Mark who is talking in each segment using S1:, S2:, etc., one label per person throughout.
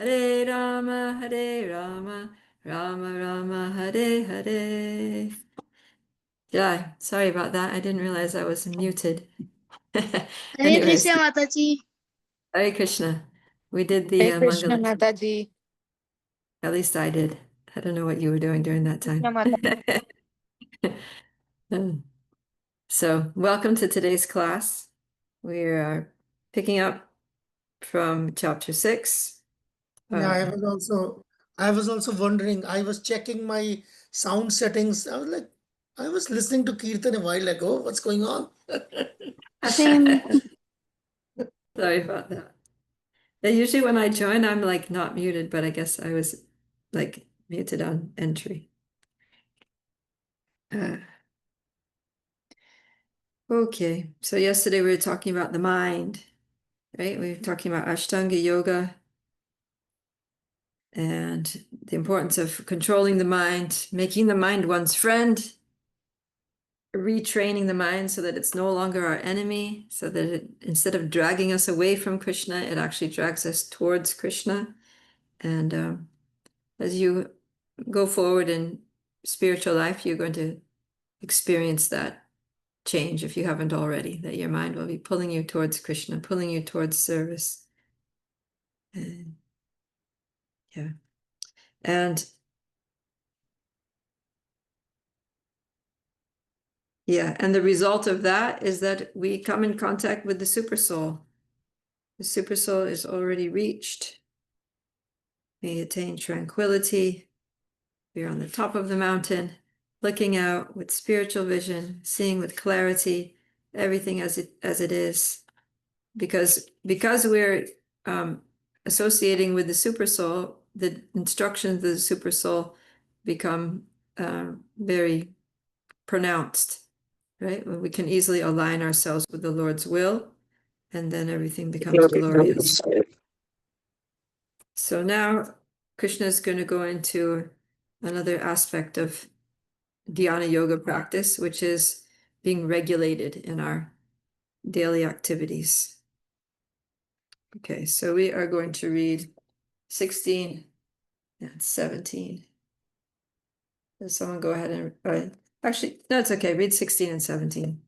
S1: Hare Rama, Hare Rama, Rama Rama, Hare Hare. Yeah, sorry about that. I didn't realize I was muted.
S2: Hare
S1: Anyways,
S2: Krishna Mataji.
S1: Hare Krishna. We did the
S3: Hare Krishna
S1: Mangala.
S3: Mataji.
S1: At least I did. I don't know what you were doing during that
S3: Krishna
S1: time.
S3: Mataji.
S1: So, welcome to today's class. We are picking up from chapter 6.
S4: Yeah, I was also wondering. I was checking my sound settings. I was listening to Kirtan a while ago. What's going on?
S2: Same.
S1: Sorry about that. Usually when I join, I'm like not muted, but I guess I was like muted on entry. Okay, so yesterday we were talking about the mind, right? We were talking about Ashtanga yoga and the importance of controlling the mind, making the mind one's friend, retraining the mind so that it's no longer our enemy, so that instead of dragging us away from Krishna, it actually drags us towards Krishna. And as you go forward in spiritual life, you're going to experience that change if you haven't already, that your mind will be pulling you towards Krishna, pulling you towards service. And yeah. And yeah, and the result of that is that we come in contact with the super soul. The super soul is already reached. We attain tranquility. We are on the top of the mountain, looking out with spiritual vision, seeing with clarity everything as it is. Because we're associating with the super soul, the instructions of the super soul become very pronounced, right? We can easily align ourselves with the Lord's will, and then everything becomes glorious. So now Krishna is going to go into another aspect of dhyana yoga practice, which is being regulated in our daily activities. Okay, so we are going to read 16 and 17. Does someone go ahead and actually, no, it's okay. Read 16 and 17.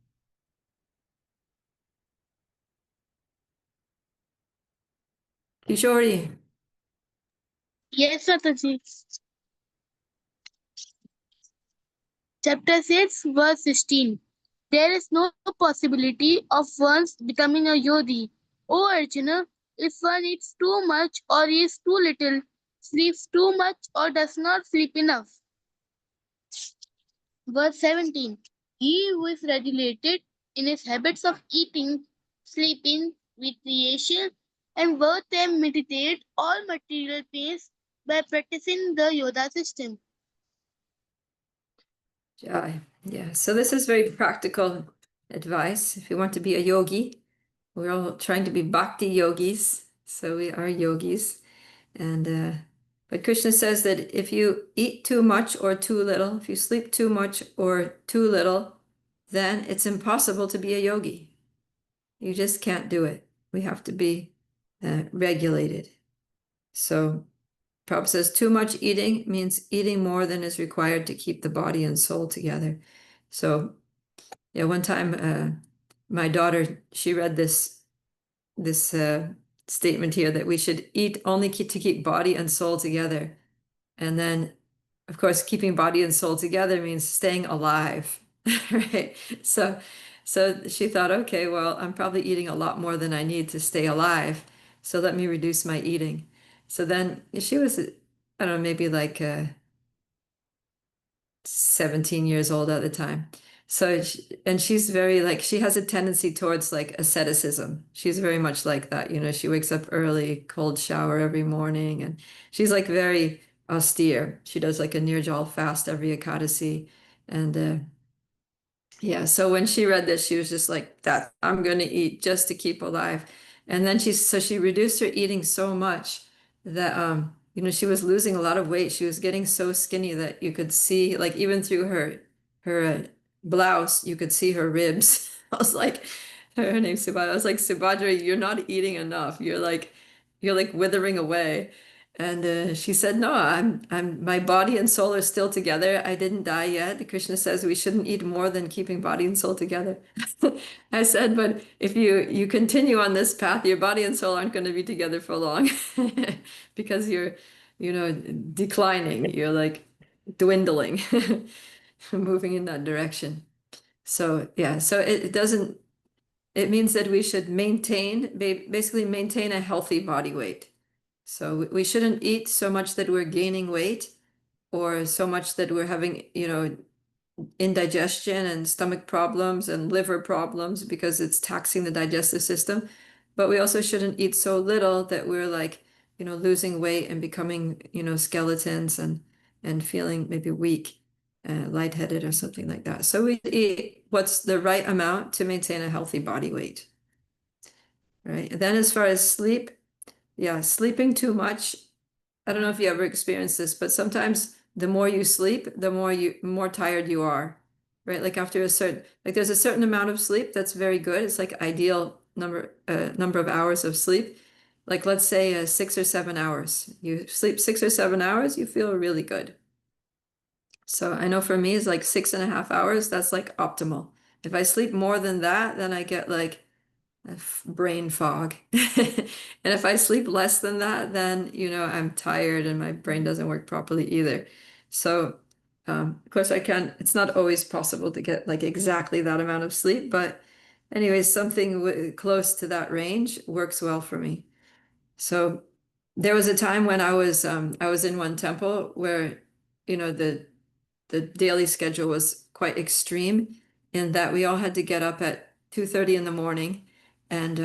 S1: Kishori.
S2: Yes, Mataji. Chapter 6, verse 16. There is no possibility of one's becoming a yogi. O Arjuna, if one eats too much or eats too little, sleeps too much or does not sleep enough. Verse 17. He who is regulated in his habits of eating, sleeping, recreation, and work and meditate all material pains by practicing the Yoga system.
S1: Yeah, so this is very practical advice. If you want to be a yogi, we're all trying to be bhakti yogis, so we are yogis. And but Krishna says that if you eat too much or too little, if you sleep too much or too little, then it's impossible to be a yogi. You just can't do it. We have to be regulated. So Prabhupada says too much eating means eating more than is required to keep the body and soul together. So yeah, one time my daughter, she read this statement here that we should eat only to keep body and soul together. And then, of course, keeping body and soul together means staying alive, right? So she thought, okay, well, I'm probably eating a lot more than I need to stay alive. So let me reduce my eating. So then she was, I don't know, maybe like 17 years old at the time. So, and she's very like, she has a tendency towards like asceticism. She's very much like that. You know, she wakes up early, cold shower every morning, and she's like very austere. She does like a Nirjal fast every Ekadasi. And yeah, so when she read this, she was just like, that I'm going to eat just to keep alive. And then she reduced her eating so much that, you know, she was losing a lot of weight. She was getting so skinny that you could see, like, even through her blouse, you could see her ribs. I was like, her name's Subhadra. I was like, Subhadra, you're not eating enough. You're like withering away. And she said, "No, my body and soul are still together. I didn't die yet." Krishna says we shouldn't eat more than keeping body and soul together. I said, "But if you continue on this path, your body and soul aren't going to be together for long because you're, declining. You're like dwindling, moving in that direction." So yeah, so it doesn't. It means that we should basically maintain a healthy body weight. So we shouldn't eat so much that we're gaining weight or so much that we're having, indigestion and stomach problems and liver problems because it's taxing the digestive system. But we also shouldn't eat so little that we're like, losing weight and becoming, skeletons and feeling maybe weak, lightheaded or something like that. So we eat what's the right amount to maintain a healthy body weight. Right. And then as far as sleep, yeah, sleeping too much. I don't know if you ever experienced this, but sometimes the more you sleep, the more tired you are, right? Like after there's a certain amount of sleep that's very good. It's like ideal number of hours of sleep. Like let's say 6 or 7 hours. You sleep 6 or 7 hours, you feel really good. So I know for me it's like 6.5 hours. That's like optimal. If I sleep more than that, then I get like brain fog. And if I sleep less than that, then, I'm tired and my brain doesn't work properly either. So, of course, it's not always possible to get like exactly that amount of sleep, but anyways, something close to that range works well for me. So there was a time when I was in one temple where, the daily schedule was quite extreme in that we all had to get up at 2:30 in the morning and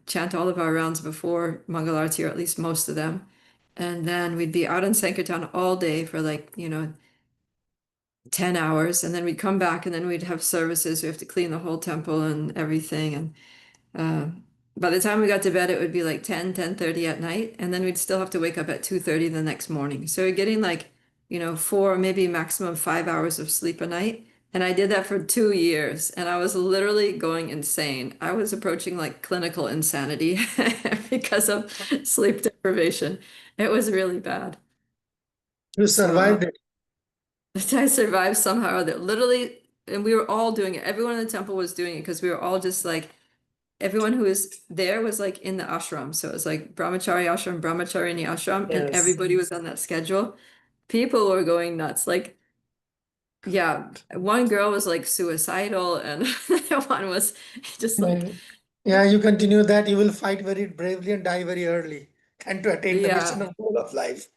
S1: chant all of our rounds before Mangalarti, or at least most of them. And then we'd be out on Sankirtan all day for like 10 hours, and then we'd come back and then we'd have services. We have to clean the whole temple and everything. And by the time we got to bed, it would be like 10:30 at night, and then we'd still have to wake up at 2:30 the next morning. So we're getting like 4, maybe maximum 5 hours of sleep a night. And I did that for 2 years, and I was literally going insane. I was approaching like clinical insanity because of sleep deprivation. It was really bad.
S4: You
S1: So
S4: survived it.
S1: I survived somehow. That literally, and we were all doing it. Everyone in the temple was doing it because we were all just like, everyone who was there was like in the ashram. So it was like brahmachari ashram, brahmacharini ashram, and
S4: Yes.
S1: everybody was on that schedule. People were going nuts. Like, yeah, one girl was like suicidal, and one was just like,
S4: Yeah, you continue that, you will fight very bravely and die very early, and to attain the mission
S1: yeah,
S4: of goal of life.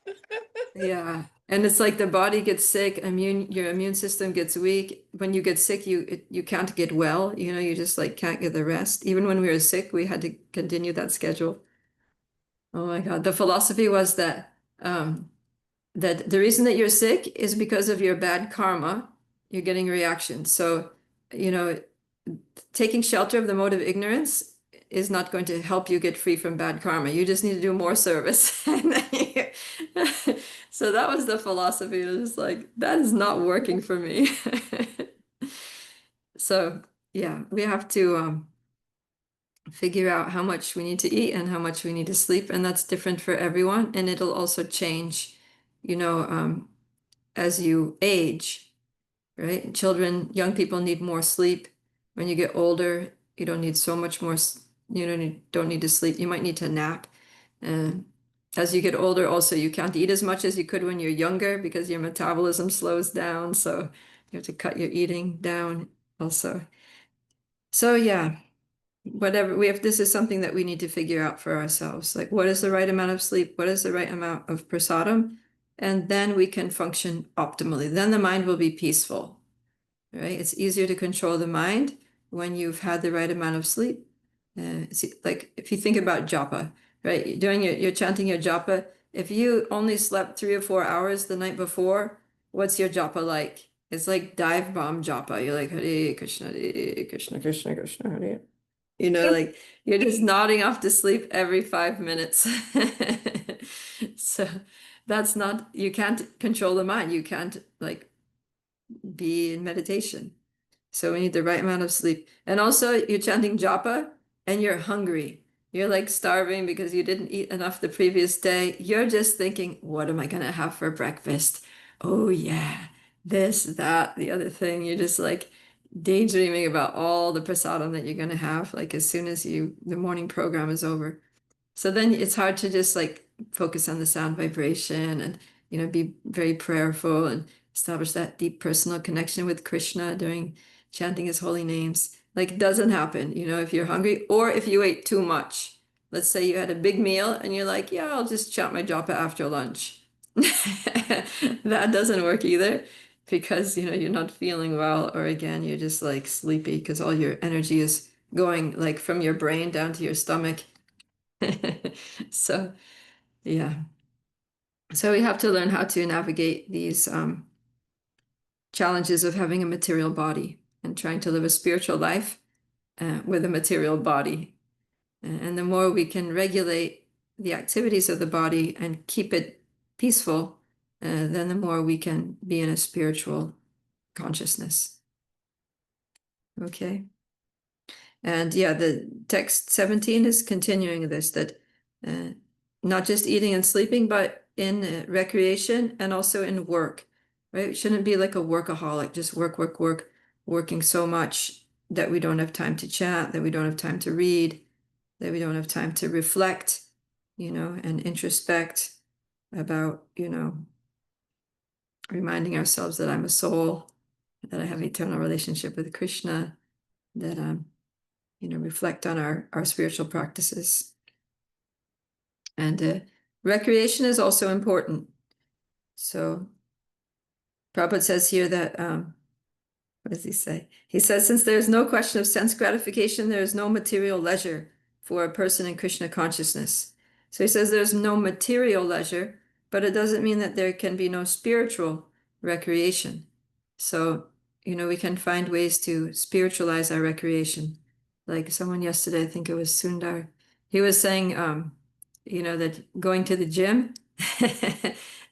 S1: yeah. And it's like the body gets sick, your immune system gets weak. When you get sick, you can't get well. You just like can't get the rest. Even when we were sick, we had to continue that schedule. Oh my God. The philosophy was that the reason that you're sick is because of your bad karma. You're getting reactions. So, you know, taking shelter of the mode of ignorance is not going to help you get free from bad karma. You just need to do more service. So that was the philosophy. It was like, that is not working for me. So yeah, we have to figure out how much we need to eat and how much we need to sleep. And that's different for everyone. And it'll also change, as you age, right? Children, young people need more sleep. When you get older, you don't need so much more, don't need to sleep. You might need to nap. And as you get older, also, you can't eat as much as you could when you're younger because your metabolism slows down. So you have to cut your eating down also. So yeah, this is something that we need to figure out for ourselves. Like, what is the right amount of sleep? What is the right amount of prasadam? And then we can function optimally. Then the mind will be peaceful, right? It's easier to control the mind when you've had the right amount of sleep. Like if you think about japa, right? You're chanting your japa. If you only slept 3 or 4 hours the night before, what's your japa like? It's like dive bomb japa. You're like, Hare Krishna, Krishna, Krishna, Hare. Like you're just nodding off to sleep every 5 minutes. So you can't control the mind. You can't like be in meditation. So we need the right amount of sleep. And also you're chanting japa and you're hungry. you're like starving because you didn't eat enough the previous day. You're just thinking, what am I going to have for breakfast? Oh, yeah, this, that, the other thing. You're just like daydreaming about all the prasadam that you're going to have, like as soon as the morning program is over. So then it's hard to just like focus on the sound vibration and, be very prayerful and establish that deep personal connection with Krishna during chanting his holy names. Like it doesn't happen, if you're hungry or if you ate too much. Let's say you had a big meal and you're like, yeah, I'll just chant my japa after lunch. That doesn't work either because, you're not feeling well, or again, you're just like sleepy because all your energy is going like from your brain down to your stomach. So, yeah. So we have to learn how to navigate these challenges of having a material body and trying to live a spiritual life with a material body. And the more we can regulate the activities of the body and keep it peaceful, then the more we can be in a spiritual consciousness. Okay. And yeah, the text 17 is continuing this, that not just eating and sleeping, but in recreation and also in work, right? We shouldn't be like a workaholic, just work, work, work, working so much that we don't have time to chat, that we don't have time to read, that we don't have time to reflect, and introspect about, reminding ourselves that I'm a soul, that I have eternal relationship with Krishna, that reflect on our spiritual practices. And recreation is also important. So Prabhupada says here that, what does he say? He says, since there is no question of sense gratification, there is no material leisure for a person in Krishna consciousness. So he says there's no material leisure, but it doesn't mean that there can be no spiritual recreation. So, we can find ways to spiritualize our recreation. Like someone yesterday, I think it was Sundar, he was saying, that going to the gym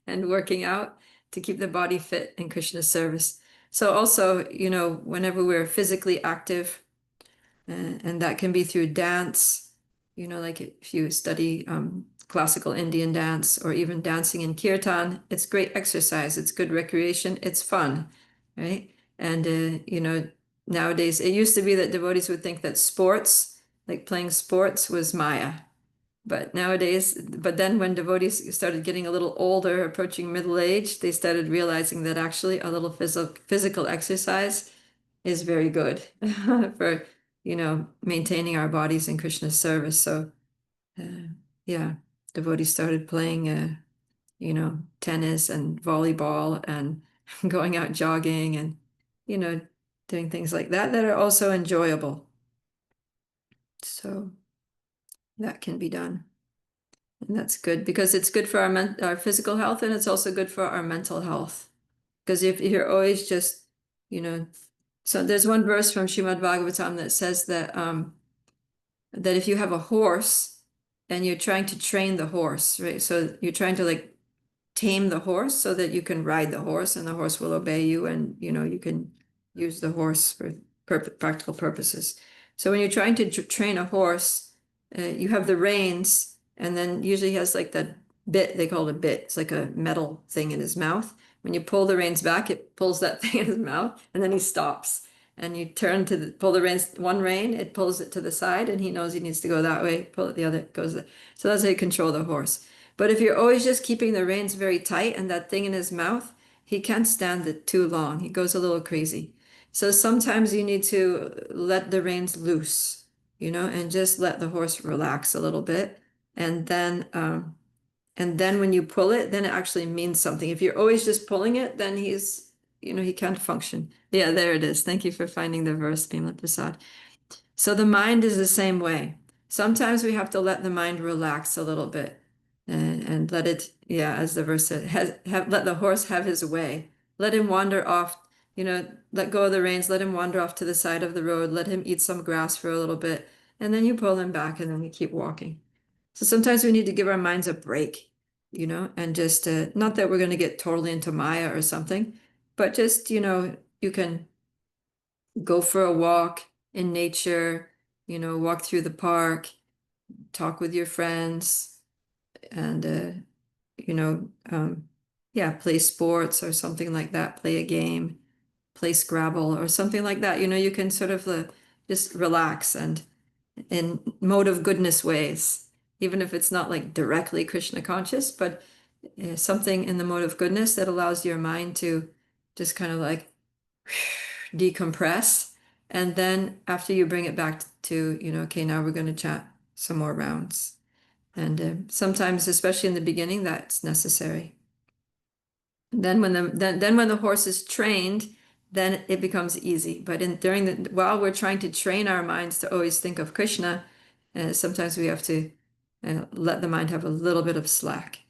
S1: and working out to keep the body fit in Krishna's service. So also, whenever we're physically active, and that can be through dance, like if you study classical Indian dance or even dancing in kirtan, it's great exercise, it's good recreation, it's fun, right? And, nowadays, it used to be that devotees would think that sports, like playing sports, was Maya. But then when devotees started getting a little older, approaching middle age, they started realizing that actually a little physical exercise is very good for, maintaining our bodies in Krishna's service. So, yeah, devotees started playing, tennis and volleyball and going out jogging and, doing things like that are also enjoyable. So that can be done. And that's good because it's good for our physical health, and it's also good for our mental health. Because if you're always just, so there's one verse from Srimad Bhagavatam that says that if you have a horse and you're trying to train the horse, right? So you're trying to like tame the horse so that you can ride the horse and the horse will obey you, and you can use the horse for practical purposes. So when you're trying to train a horse, you have the reins, and then usually he has like that bit, they call it a bit. It's like a metal thing in his mouth. When you pull the reins back, it pulls that thing in his mouth, and then he stops. And you turn to pull the reins, one rein, it pulls it to the side, and he knows he needs to go that way. Pull it the other, it goes there. So that's how you control the horse. But if you're always just keeping the reins very tight and that thing in his mouth, he can't stand it too long. He goes a little crazy. So sometimes you need to let the reins loose, and just let the horse relax a little bit. And then when you pull it, then it actually means something. If you're always just pulling it, then he can't function. Yeah, there it is. Thank you for finding the verse, Bimla Prasad. So the mind is the same way. Sometimes we have to let the mind relax a little bit and let it, yeah, as the verse said, let the horse have his way. Let him wander off, let go of the reins, let him wander off to the side of the road, let him eat some grass for a little bit, and then you pull him back and then we keep walking. So sometimes we need to give our minds a break, and just, not that we're going to get totally into Maya or something, but just, you can go for a walk in nature, walk through the park, talk with your friends, and yeah, play sports or something like that, play a game, play Scrabble or something like that. You can sort of just relax and in mode of goodness ways, even if it's not like directly Krishna conscious, but something in the mode of goodness that allows your mind to just kind of like decompress. And then after you bring it back to, okay, now we're going to chat some more rounds. And sometimes, especially in the beginning, that's necessary. Then when the horse is trained, then it becomes easy. But while we're trying to train our minds to always think of Krishna, sometimes we have to let the mind have a little bit of slack.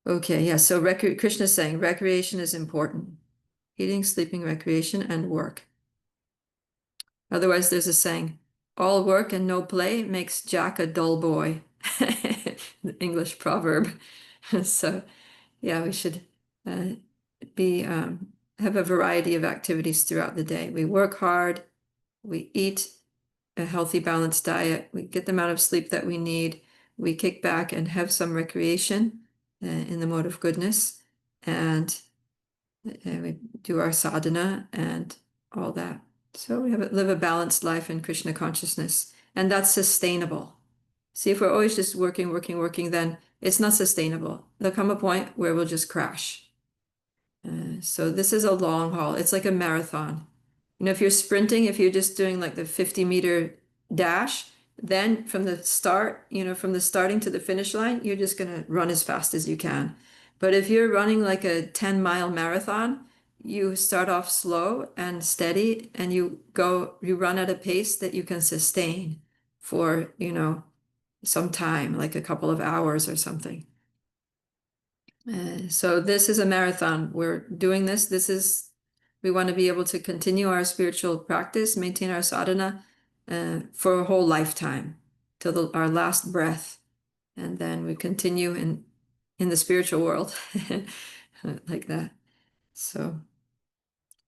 S1: Okay, yeah. So Krishna is saying recreation is important: eating, sleeping, recreation, and work. Otherwise, there's a saying: all work and no play makes Jack a dull boy. The English proverb. So, yeah, we should have a variety of activities throughout the day. We work hard, we eat a healthy, balanced diet, we get the amount of sleep that we need, we kick back and have some recreation in the mode of goodness, and we do our sadhana and all that. So we live a balanced life in Krishna consciousness, and that's sustainable. See, if we're always just working, then it's not sustainable. There'll come a point where we'll just crash. So this is a long haul. It's like a marathon. If you're sprinting, if you're just doing like the 50-meter dash, then from the start, from the starting to the finish line, you're just going to run as fast as you can. But if you're running like a 10-mile marathon, you start off slow and steady, and you run at a pace that you can sustain for, some time, like a couple of hours or something. So this is a marathon. We're doing this. We want to be able to continue our spiritual practice, maintain our sadhana for a whole lifetime till our last breath. And then we continue in the spiritual world like that. So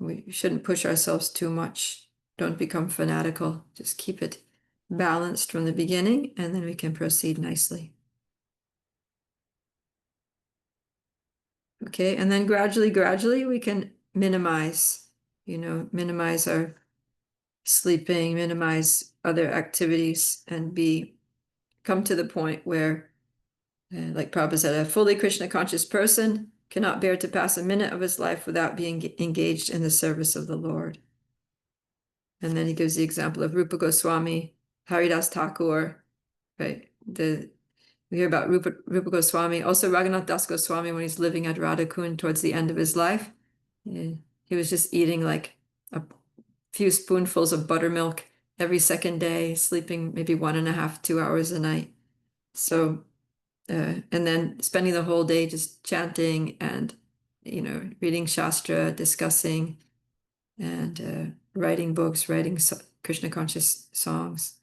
S1: we shouldn't push ourselves too much. Don't become fanatical. Just keep it balanced from the beginning, and then we can proceed nicely. Okay, and then gradually we can minimize our sleeping, minimize other activities, and come to the point where, like Prabhupada said, a fully Krishna conscious person cannot bear to pass a minute of his life without being engaged in the service of the Lord. And then he gives the example of Rupa Goswami, Haridas Thakur, right? We hear about Rupa Goswami, also Raghunath Das Goswami, when he's living at Radhakund towards the end of his life. He was just eating like a few spoonfuls of buttermilk every second day, sleeping maybe 1.5, 2 hours a night. So, and then spending the whole day just chanting and, reading Shastra, discussing, and writing books, writing Krishna conscious songs,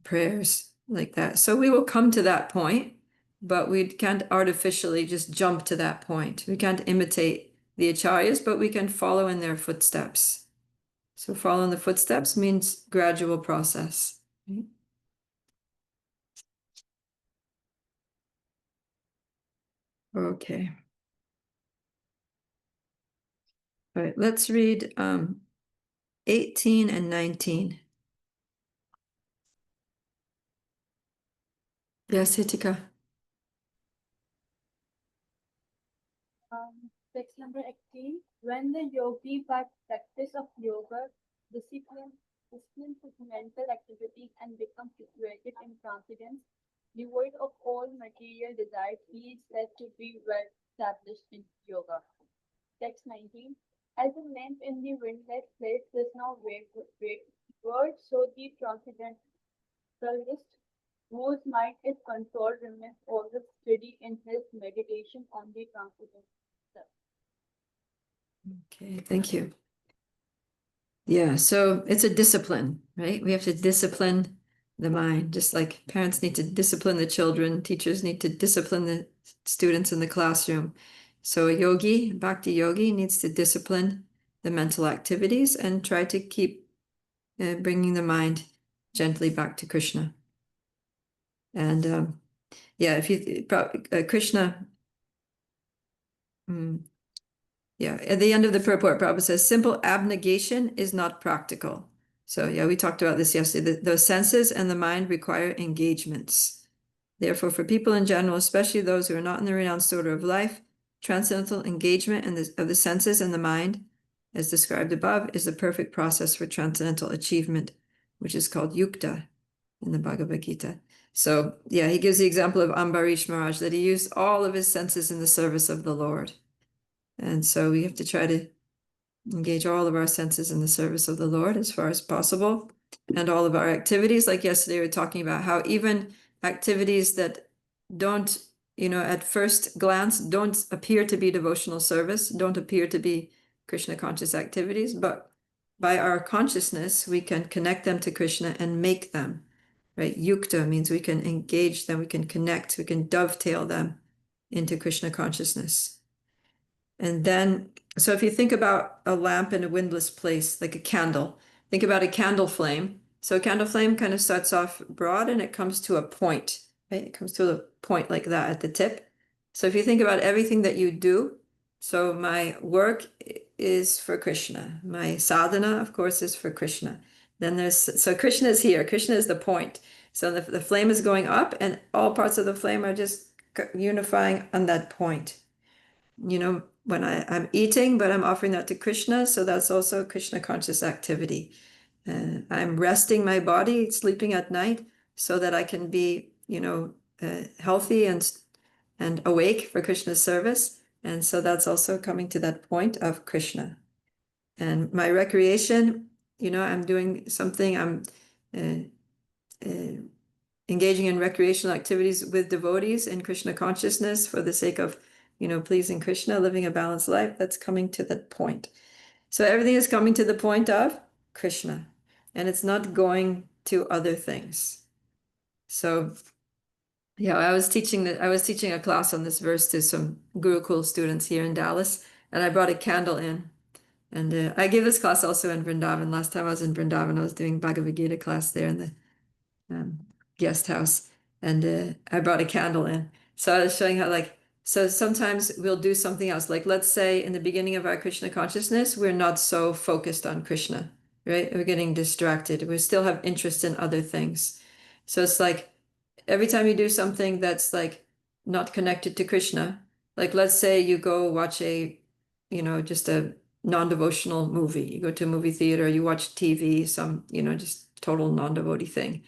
S1: prayers, like that. So we will come to that point, but we can't artificially just jump to that point. We can't imitate the acharyas, but we can follow in their footsteps. So follow in the footsteps means gradual process. Right? Okay. All right, let's read 18 and 19. Yes, Hitika.
S3: Text number 18. When the yogi by practice of yoga disciplines his mental activity and becomes situated in transcendence, devoid of all material desires, he is said to be well established in yoga. Text 19. As a nymph in the windless place does not word, so the transcendentalist, whose mind is controlled, remains always steady in his meditation on the transcendental.
S1: Okay, thank you. Yeah, so it's a discipline, right? We have to discipline the mind, just like parents need to discipline the children, teachers need to discipline the students in the classroom. So a yogi, bhakti yogi, needs to discipline the mental activities and try to keep bringing the mind gently back to Krishna. And yeah, if you Krishna, yeah, at the end of the purport, Prabhupada says, simple abnegation is not practical. So yeah, we talked about this yesterday. The senses and the mind require engagements. Therefore, for people in general, especially those who are not in the renounced order of life, transcendental engagement of the senses and the mind, as described above, is the perfect process for transcendental achievement, which is called yukta in the Bhagavad Gita. So yeah, he gives the example of Ambarish Maharaj, that he used all of his senses in the service of the Lord. And so we have to try to engage all of our senses in the service of the Lord as far as possible. And all of our activities, like yesterday, we were talking about how even activities that don't, at first glance, don't appear to be devotional service, don't appear to be Krishna conscious activities, but by our consciousness, we can connect them to Krishna and make them, right? Yukta means we can engage them, we can connect, we can dovetail them into Krishna consciousness. And then, so if you think about a lamp in a windless place, like a candle, think about a candle flame. So a candle flame kind of starts off broad and it comes to a point, right? It comes to a point like that at the tip. So if you think about everything that you do, so my work is for Krishna. My sadhana, of course, is for Krishna. Then so Krishna is here. Krishna is the point. So the flame is going up and all parts of the flame are just unifying on that point. When I'm eating, but I'm offering that to Krishna, so that's also Krishna conscious activity. I'm resting my body, sleeping at night, so that I can be, healthy and awake for Krishna's service. And so that's also coming to that point of Krishna. And my recreation, I'm doing something, I'm engaging in recreational activities with devotees in Krishna consciousness for the sake of pleasing Krishna, living a balanced life. That's coming to that point. So everything is coming to the point of Krishna, and it's not going to other things. So yeah, I was teaching a class on this verse to some Gurukul students here in Dallas, and I brought a candle in. And I gave this class also in Vrindavan. Last time I was in Vrindavan, I was doing Bhagavad Gita class there in the guest house, and I brought a candle in. So I was showing how so sometimes we'll do something else. Like let's say in the beginning of our Krishna consciousness, we're not so focused on Krishna, right? We're getting distracted. We still have interest in other things. So it's like every time you do something that's like not connected to Krishna, like let's say you go watch just a non-devotional movie. You go to a movie theater, you watch TV, some, just total non-devotee thing.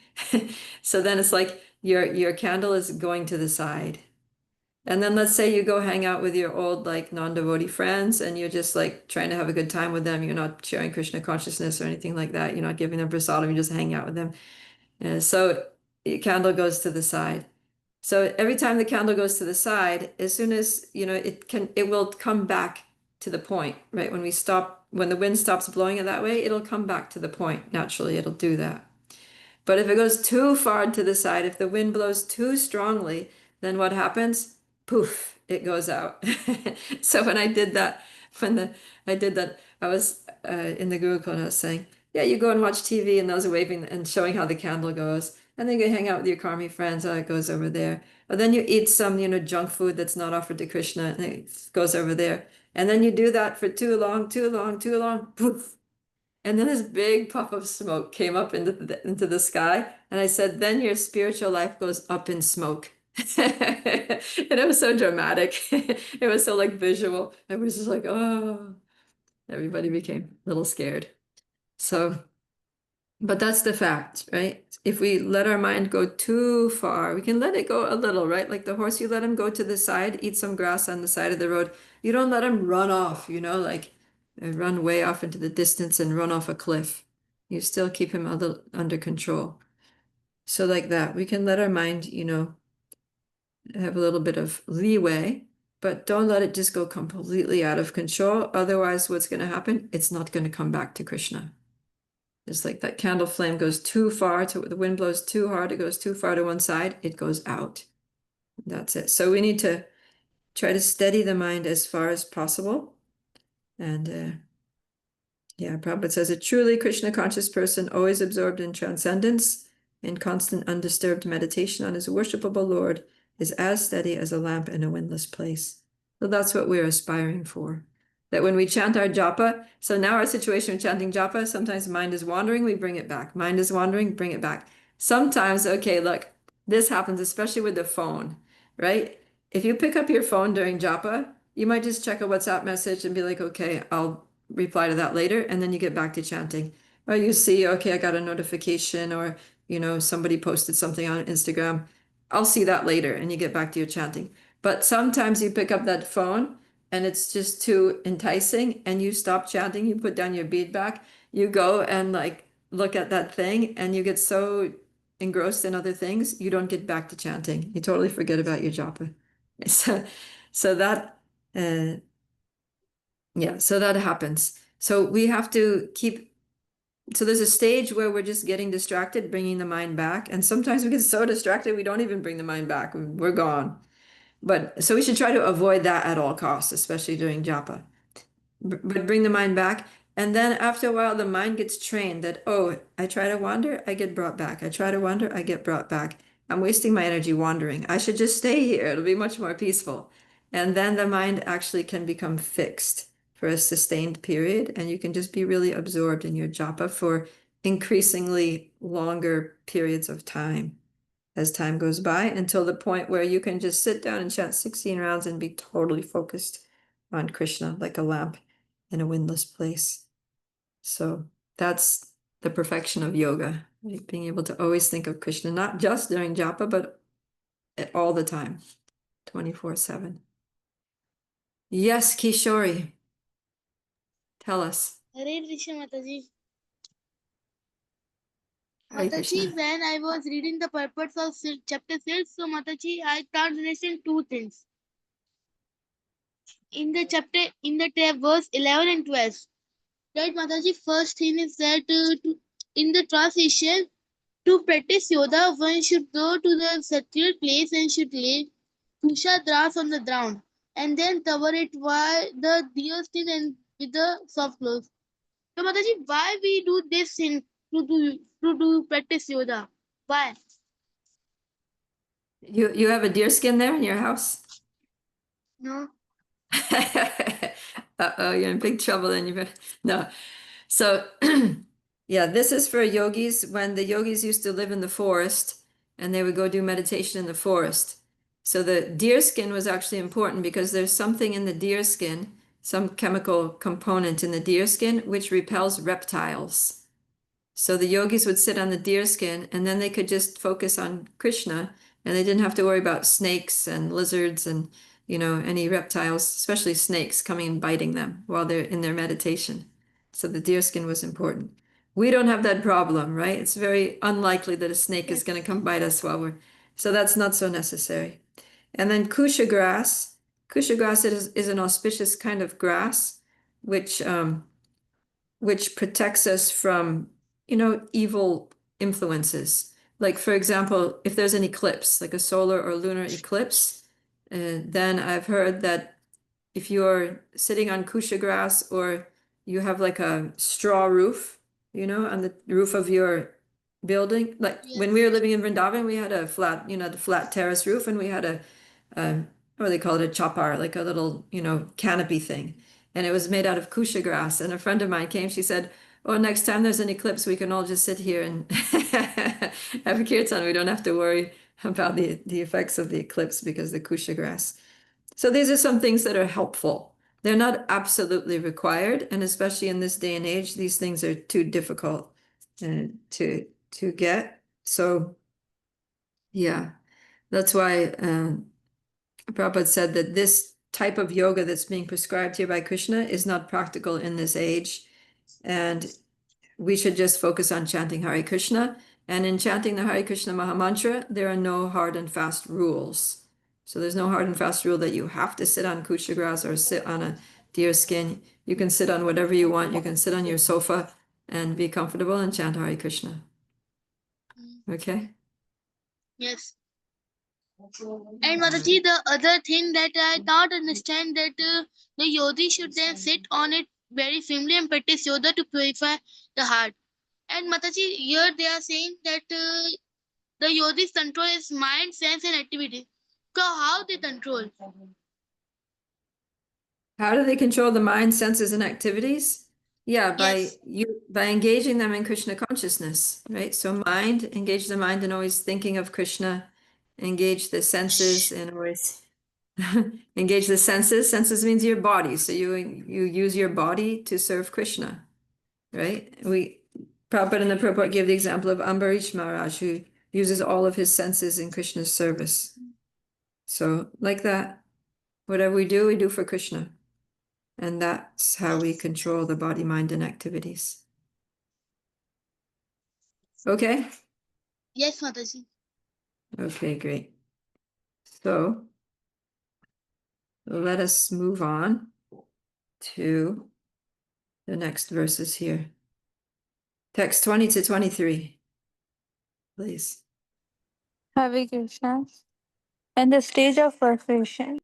S1: So then it's like your candle is going to the side. And then let's say you go hang out with your old like non-devotee friends and you're just like trying to have a good time with them. You're not sharing Krishna consciousness or anything like that. You're not giving them prasadam, you just hang out with them. So your candle goes to the side. So every time the candle goes to the side, as soon as, it will come back to the point, right? When the wind stops blowing it that way, it'll come back to the point. Naturally, it'll do that. But if it goes too far to the side, if the wind blows too strongly, then what happens? Poof, it goes out. So when I did that, I was in the Gurukul and I was saying, yeah, you go and watch TV and those are waving and showing how the candle goes. And then you hang out with your karmi friends, it goes over there. Or then you eat some, junk food that's not offered to Krishna and it goes over there. And then you do that for too long, poof. And then this big puff of smoke came up into the sky. And I said, then your spiritual life goes up in smoke. And it was so dramatic. It was so like visual. I was just like, oh, everybody became a little scared. So, but that's the fact, right? If we let our mind go too far, we can let it go a little, right? Like the horse, you let him go to the side, eat some grass on the side of the road. You don't let him run off, like run way off into the distance and run off a cliff. You still keep him a little under control. So like that, we can let our mind, have a little bit of leeway, but don't let it just go completely out of control. Otherwise, what's going to happen? It's not going to come back to Krishna. It's like that candle flame goes too far, the wind blows too hard, it goes too far to one side, it goes out. That's it. So we need to try to steady the mind as far as possible and Yeah, Prabhupada says a truly Krishna conscious person, always absorbed in transcendence, in constant undisturbed meditation on his worshipable Lord, is as steady as a lamp in a windless place. So that's what we're aspiring for. That when we chant our japa, so now our situation with chanting japa, sometimes mind is wandering, we bring it back. Mind is wandering, bring it back. Sometimes, okay, look, this happens especially with the phone, right? If you pick up your phone during japa, you might just check a WhatsApp message and be like, okay, I'll reply to that later, and then you get back to chanting. Or you see, okay, I got a notification, or somebody posted something on Instagram. I'll see that later, and you get back to your chanting. But sometimes you pick up that phone and it's just too enticing, and you stop chanting, you put down your bead back, you go and like look at that thing, and you get so engrossed in other things, you don't get back to chanting. You totally forget about your japa. So that so that happens. So we have to keep, so there's a stage where we're just getting distracted, bringing the mind back. And sometimes we get so distracted, we don't even bring the mind back. We're gone. But so we should try to avoid that at all costs, especially during japa. But bring the mind back. And then after a while, the mind gets trained that, oh, I try to wander, I get brought back. I try to wander, I get brought back. I'm wasting my energy wandering. I should just stay here. It'll be much more peaceful. And then the mind actually can become fixed for a sustained period. And you can just be really absorbed in your japa for increasingly longer periods of time as time goes by, until the point where you can just sit down and chant 16 rounds and be totally focused on Krishna like a lamp in a windless place. So that's the perfection of yoga, right? Being able to always think of Krishna, not just during japa, but all the time, 24/7. Yes, Kishori, tell us.
S2: Hare Krishna, Mataji.
S1: Hare
S2: Mataji,
S1: Krishna.
S2: when I was reading the purpose of chapter 6, so Mataji, I thought understand two things. In the chapter, in the verse 11 and 12, right, Mataji, first thing is that in the transition, to practice yoga, one should go to the sacred place and should lay kusha grass on the ground and then cover it with the deer skin and with the soft clothes. So, Mataji, why we do this thing to do practice yoga? Why?
S1: You have a deer skin there in your house?
S2: No.
S1: Uh-oh, you're in big trouble then. No. So, yeah, this is for yogis when the yogis used to live in the forest and they would go do meditation in the forest. So the deer skin was actually important because there's something in the deer skin, some chemical component in the deer skin, which repels reptiles. So the yogis would sit on the deer skin and then they could just focus on Krishna, and they didn't have to worry about snakes and lizards and any reptiles, especially snakes, coming and biting them while they're in their meditation. So the deer skin was important. We don't have that problem, right? It's very unlikely that a snake is going to come bite us while so that's not so necessary. And then kusha grass. Kusha grass is an auspicious kind of grass, which protects us from, evil influences. Like, for example, if there's an eclipse, like a solar or lunar eclipse, then I've heard that if you're sitting on kusha grass, or you have like a straw roof, on the roof of your building. Like when we were living in Vrindavan, we had a flat, the flat terrace roof, and we had what do they call it, a chopar, like a little, canopy thing. And it was made out of kusha grass. And a friend of mine came, she said, oh, next time there's an eclipse, we can all just sit here and have a kirtan. We don't have to worry about the effects of the eclipse because the kusha grass. So these are some things that are helpful. They're not absolutely required, and especially in this day and age, these things are too difficult to get. So yeah, that's why Prabhupada said that this type of yoga that's being prescribed here by Krishna is not practical in this age, and we should just focus on chanting Hare Krishna. And in chanting the Hare Krishna Mahamantra, there are no hard and fast rules. So there's no hard and fast rule that you have to sit on kusha grass or sit on a deer skin. You can sit on whatever you want. You can sit on your sofa and be comfortable and chant Hare Krishna. Okay?
S2: Yes. And Mataji, the other thing that I don't understand that the yogi should then sit on it very firmly and practice yoga to purify the heart. And Mataji, here they are saying that the yogis control his mind, sense, and activity. So how they control?
S1: How do they control the mind, senses, and activities? Yeah,
S2: Yes.
S1: by engaging them in Krishna consciousness, right? So mind, engage the mind in always thinking of Krishna, engage the senses in always engage the senses. Senses means your body. So you use your body to serve Krishna, right? Prabhupada and the Prabhupada give the example of Ambarish Maharaj, who uses all of his senses in Krishna's service. So like that, whatever we do for Krishna. And that's how we control the body, mind, and activities. Okay?
S2: Yes, Mataji.
S1: Okay, great. So let us move on to the next verses here. Text 20 to 23, please.
S5: Hare Krishna. In the stage of perfection,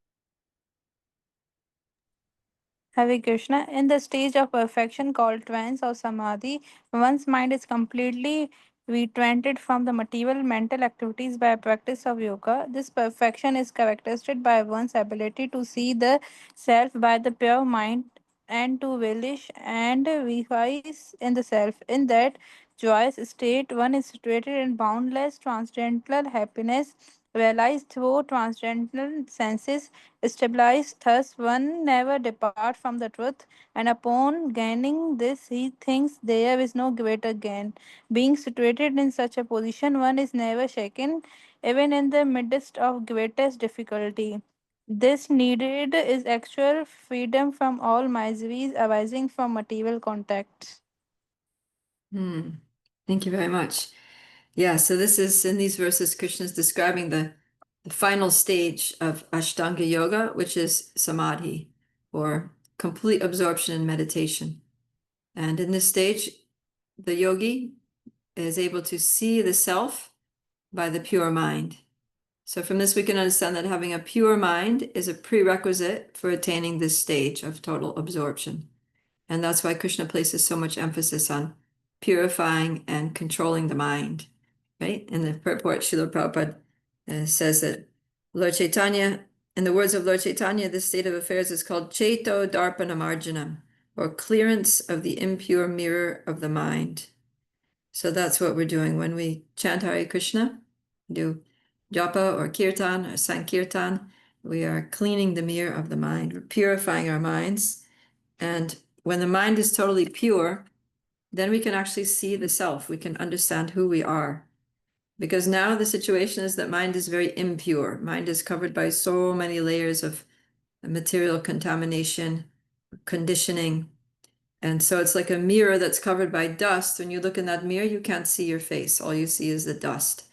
S5: Hare Krishna, in the stage of perfection called trance or samadhi, one's mind is completely retreated from the material mental activities by practice of yoga. This perfection is characterized by one's ability to see the self by the pure mind and to relish and rejoice in the self. In that joyous state, one is situated in boundless transcendental happiness realized through transcendental senses stabilized. Thus, one never depart from the truth, and upon gaining this, he thinks there is no greater gain. Being situated in such a position, one is never shaken, even in the midst of greatest difficulty. This needed is actual freedom from all miseries arising from material contacts.
S1: Thank you very much. Yeah, so this is in these verses, Krishna is describing the final stage of Ashtanga Yoga, which is samadhi, or complete absorption in meditation. And in this stage, the yogi is able to see the self by the pure mind. So from this, we can understand that having a pure mind is a prerequisite for attaining this stage of total absorption. And that's why Krishna places so much emphasis on purifying and controlling the mind, right? In the purport, Srila Prabhupada says that Lord Chaitanya, in the words of Lord Chaitanya, this state of affairs is called Chaito Darpana Marjanam, or clearance of the impure mirror of the mind. So that's what we're doing when we chant Hare Krishna, do japa or kirtan or sankirtan. We are cleaning the mirror of the mind. We're purifying our minds. And when the mind is totally pure, then we can actually see the self. We can understand who we are. Because now the situation is that mind is very impure. Mind is covered by so many layers of material contamination, conditioning. And so it's like a mirror that's covered by dust. When you look in that mirror, you can't see your face. All you see is the dust.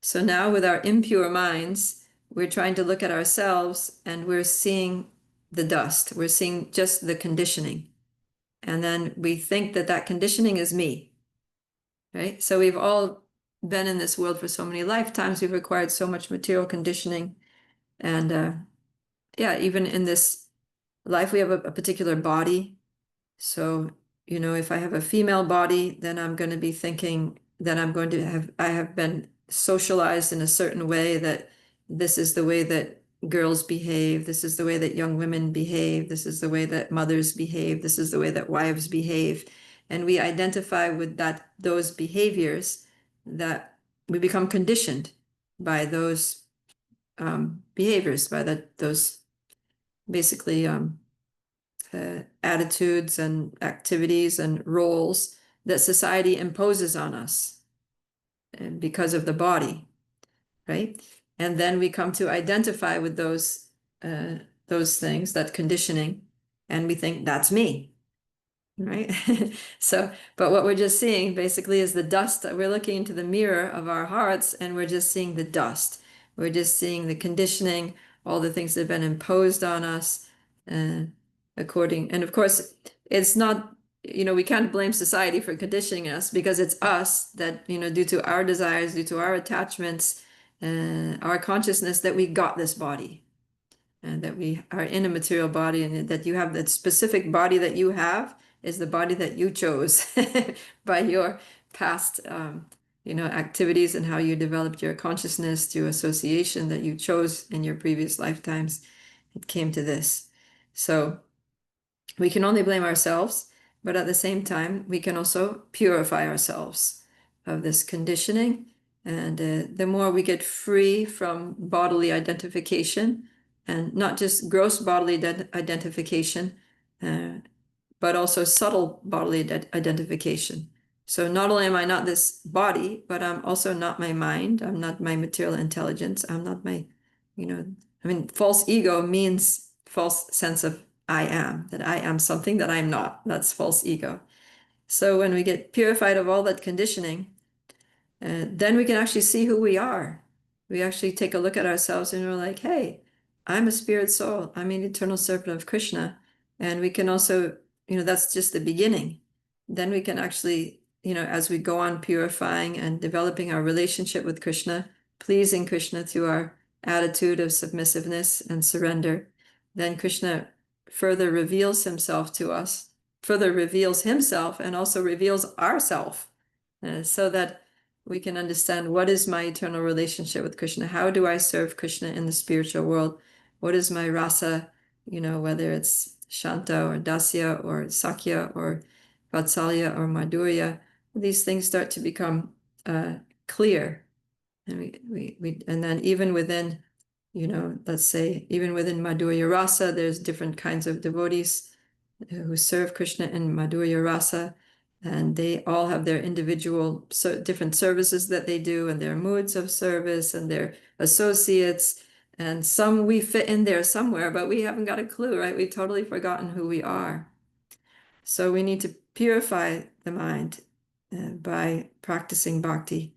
S1: So now with our impure minds, we're trying to look at ourselves and we're seeing the dust. We're seeing just the conditioning. And then we think that that conditioning is me, right? So we've all been in this world for so many lifetimes. We've acquired so much material conditioning. And yeah, even in this life, we have a particular body. So, if I have a female body, then I'm going to be thinking that I have been socialized in a certain way, that this is the way that girls behave. This is the way that young women behave. This is the way that mothers behave. This is the way that wives behave. And we identify with those behaviors, that we become conditioned by those behaviors, by those basically attitudes and activities and roles that society imposes on us because of the body, right? And then we come to identify with those things, that conditioning, and we think that's me, right? So, but what we're just seeing basically is the dust. We're looking into the mirror of our hearts and we're just seeing the dust. We're just seeing the conditioning, all the things that have been imposed on us, uh, and of course, it's not, we can't blame society for conditioning us, because it's us that, due to our desires, due to our attachments, our consciousness, that we got this body. and that we are in a material body, and that you have that specific body that you have is the body that you chose by your past activities and how you developed your consciousness through association that you chose in your previous lifetimes. It came to this. So we can only blame ourselves, but at the same time, we can also purify ourselves of this conditioning. And the more we get free from bodily identification, and not just gross bodily identification, but also subtle bodily identification. So not only am I not this body, but I'm also not my mind. I'm not my material intelligence. I'm not my, false ego means false sense of I am, that I am something that I'm not. That's false ego. So when we get purified of all that conditioning, then we can actually see who we are. We actually take a look at ourselves and we're like, hey, I'm a spirit soul. I'm an eternal servant of Krishna. And we can also, that's just the beginning. Then we can actually, as we go on purifying and developing our relationship with Krishna, pleasing Krishna through our attitude of submissiveness and surrender, then Krishna further reveals himself to us, further reveals himself, and also reveals ourself, so that we can understand what is my eternal relationship with Krishna. How do I serve Krishna in the spiritual world? What is my rasa, whether it's Shanta or Dasya or Sakya or Vatsalya or Madhurya. These things start to become clear. And and then even within, let's say, even within Madhurya Rasa, there's different kinds of devotees who serve Krishna in Madhurya Rasa. And they all have their individual different services that they do, and their moods of service and their associates. And some we fit in there somewhere, but we haven't got a clue, right? We've totally forgotten who we are. So we need to purify the mind by practicing bhakti.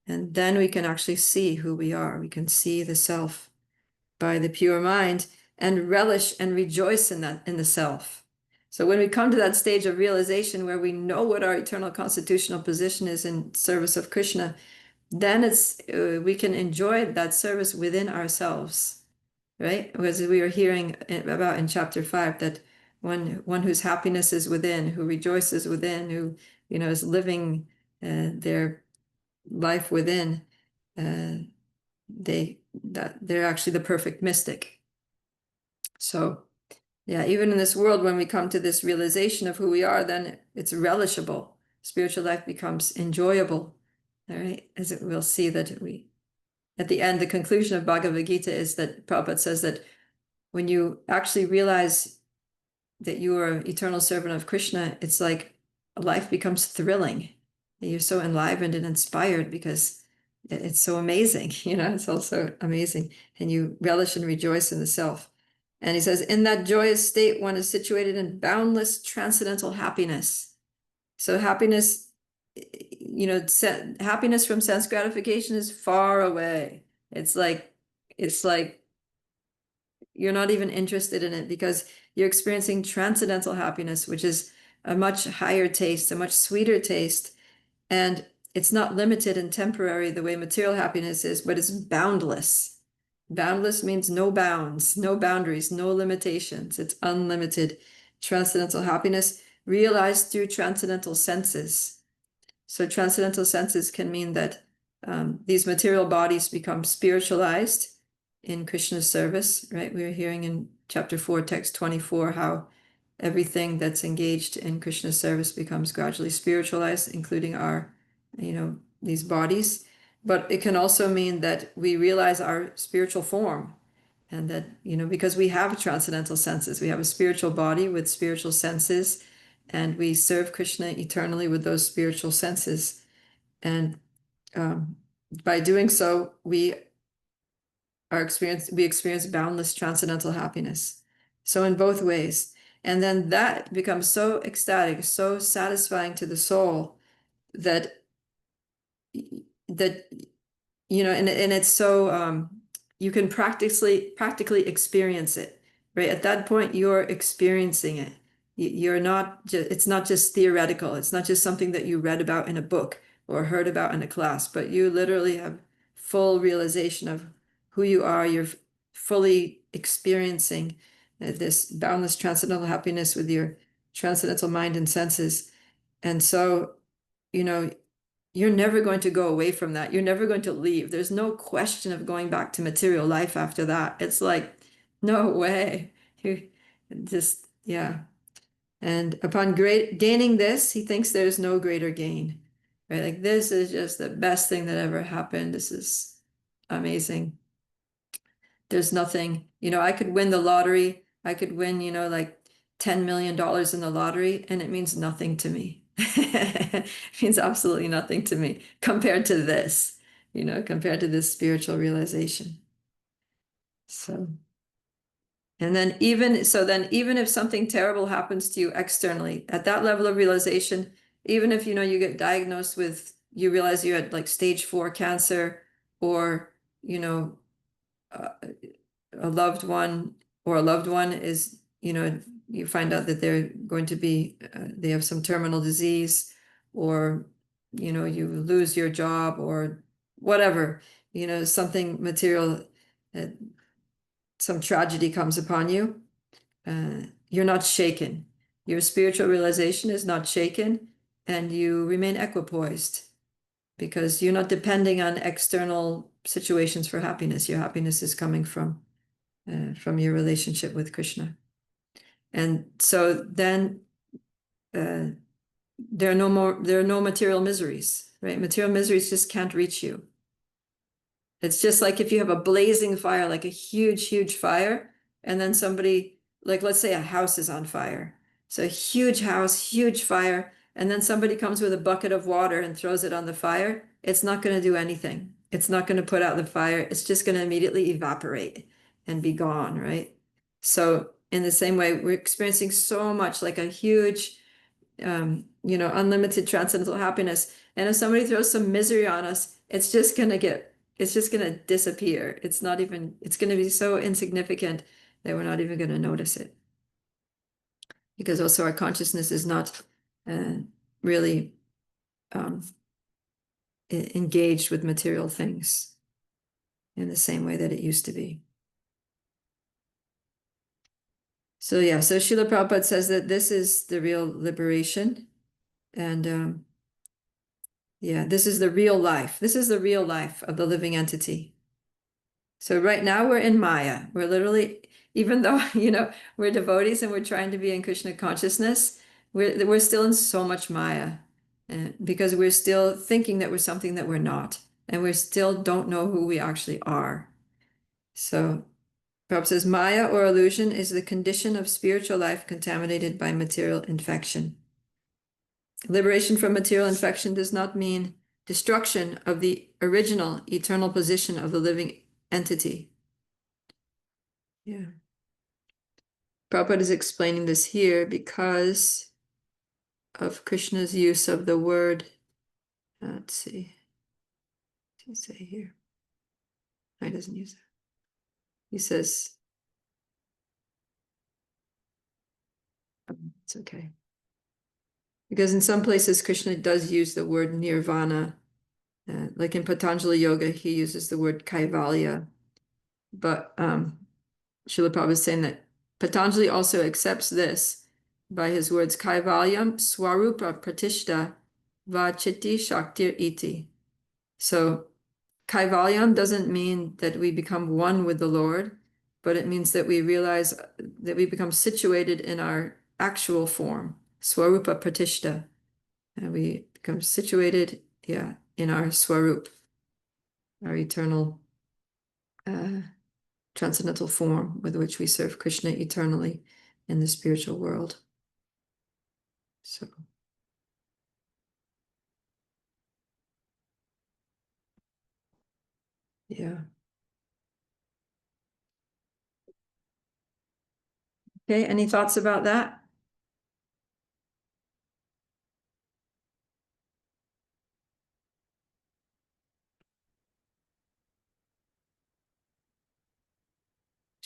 S1: And then we can actually see who we are. We can see the self by the pure mind and relish and rejoice in that, in the self. So when we come to that stage of realization where we know what our eternal constitutional position is in service of Krishna, then we can enjoy that service within ourselves, right? Because we were hearing about in chapter 5 that one whose happiness is within, who rejoices within, who is living their life within, they're actually the perfect mystic. So yeah, even in this world, when we come to this realization of who we are, then it's relishable. Spiritual life becomes enjoyable. All right, as we'll see that at the end, the conclusion of Bhagavad Gita is that Prabhupada says that when you actually realize that you are an eternal servant of Krishna, it's like life becomes thrilling. You're so enlivened and inspired because it's so amazing. It's also amazing. And you relish and rejoice in the self. And he says, in that joyous state, one is situated in boundless transcendental happiness. So happiness, happiness from sense gratification is far away. It's like you're not even interested in it because you're experiencing transcendental happiness, which is a much higher taste, a much sweeter taste. And it's not limited and temporary the way material happiness is, but it's boundless. Boundless means no bounds, no boundaries, no limitations. It's unlimited transcendental happiness realized through transcendental senses. So transcendental senses can mean that these material bodies become spiritualized in Krishna's service, right? We were hearing in chapter 4, text 24, how everything that's engaged in Krishna's service becomes gradually spiritualized, including our, these bodies. But it can also mean that we realize our spiritual form, and that, because we have transcendental senses, we have a spiritual body with spiritual senses, and we serve Krishna eternally with those spiritual senses. And by doing so, we experience boundless transcendental happiness. So in both ways. And then that becomes so ecstatic, so satisfying to the soul that and it's so you can practically experience it, right? At that point, you're experiencing it. You're not just, it's not just theoretical. It's not just something that you read about in a book or heard about in a class, but you literally have full realization of who you are. You're fully experiencing this boundless transcendental happiness with your transcendental mind and senses. And so, you know, you're never going to go away from that. You're never going to leave. There's no question of going back to material life after that. It's like, no way. You just, yeah. And upon gaining this, he thinks there's no greater gain, right? Like, this is just the best thing that ever happened. This is amazing. There's nothing, you know, I could win the lottery. I could win, you know, like $10 million in the lottery, and it means nothing to me. It means absolutely nothing to me compared to this, you know, compared to this spiritual realization. So, and then even if something terrible happens to you externally, at that level of realization, even if, you know, you get diagnosed with, you realize you had like stage 4 cancer, or, you know, a loved one is, you know, you find out that they're going to be, they have some terminal disease, or, you know, you lose your job, or whatever, you know, something material, some tragedy comes upon you, you're not shaken. Your spiritual realization is not shaken, and you remain equipoised, because you're not depending on external situations for happiness. Your happiness is coming from your relationship with Krishna. And so then there are no material miseries, right? Material miseries just can't reach you. It's just like if you have a blazing fire, like a huge, huge fire, and then somebody, like, let's say a house is on fire. So a huge house, huge fire, and then somebody comes with a bucket of water and throws it on the fire. It's not going to do anything. It's not going to put out the fire. It's just going to immediately evaporate and be gone, right? So in the same way, we're experiencing so much, like a huge, you know, unlimited transcendental happiness. And if somebody throws some misery on us, it's just going to disappear. It's going to be so insignificant that we're not even going to notice it. Because also our consciousness is not really engaged with material things in the same way that it used to be. So yeah, so Srila Prabhupada says that this is the real liberation. And yeah, this is the real life. This is the real life of the living entity. So right now we're in Maya. We're literally, even though, you know, we're devotees and we're trying to be in Krishna consciousness, we're still in so much Maya, because we're still thinking that we're something that we're not, and we still don't know who we actually are. So Prabhupada says, Maya or illusion is the condition of spiritual life contaminated by material infection. Liberation from material infection does not mean destruction of the original eternal position of the living entity. Yeah. Prabhupada is explaining this here because of Krishna's use of the word, let's see, what does he say here? No, he doesn't use it. He says, it's okay. Because in some places, Krishna does use the word nirvana. Like in Patanjali Yoga, he uses the word kaivalya. But Srila Prabhupada is saying that Patanjali also accepts this by his words, kaivalyam swarupa pratishta vachiti shaktir iti. So kaivalyam doesn't mean that we become one with the Lord, but it means that we realize that we become situated in our actual form, swarupa pratishta. And we become situated, in our swarup, our eternal transcendental form with which we serve Krishna eternally in the spiritual world. So yeah. Okay, any thoughts about that?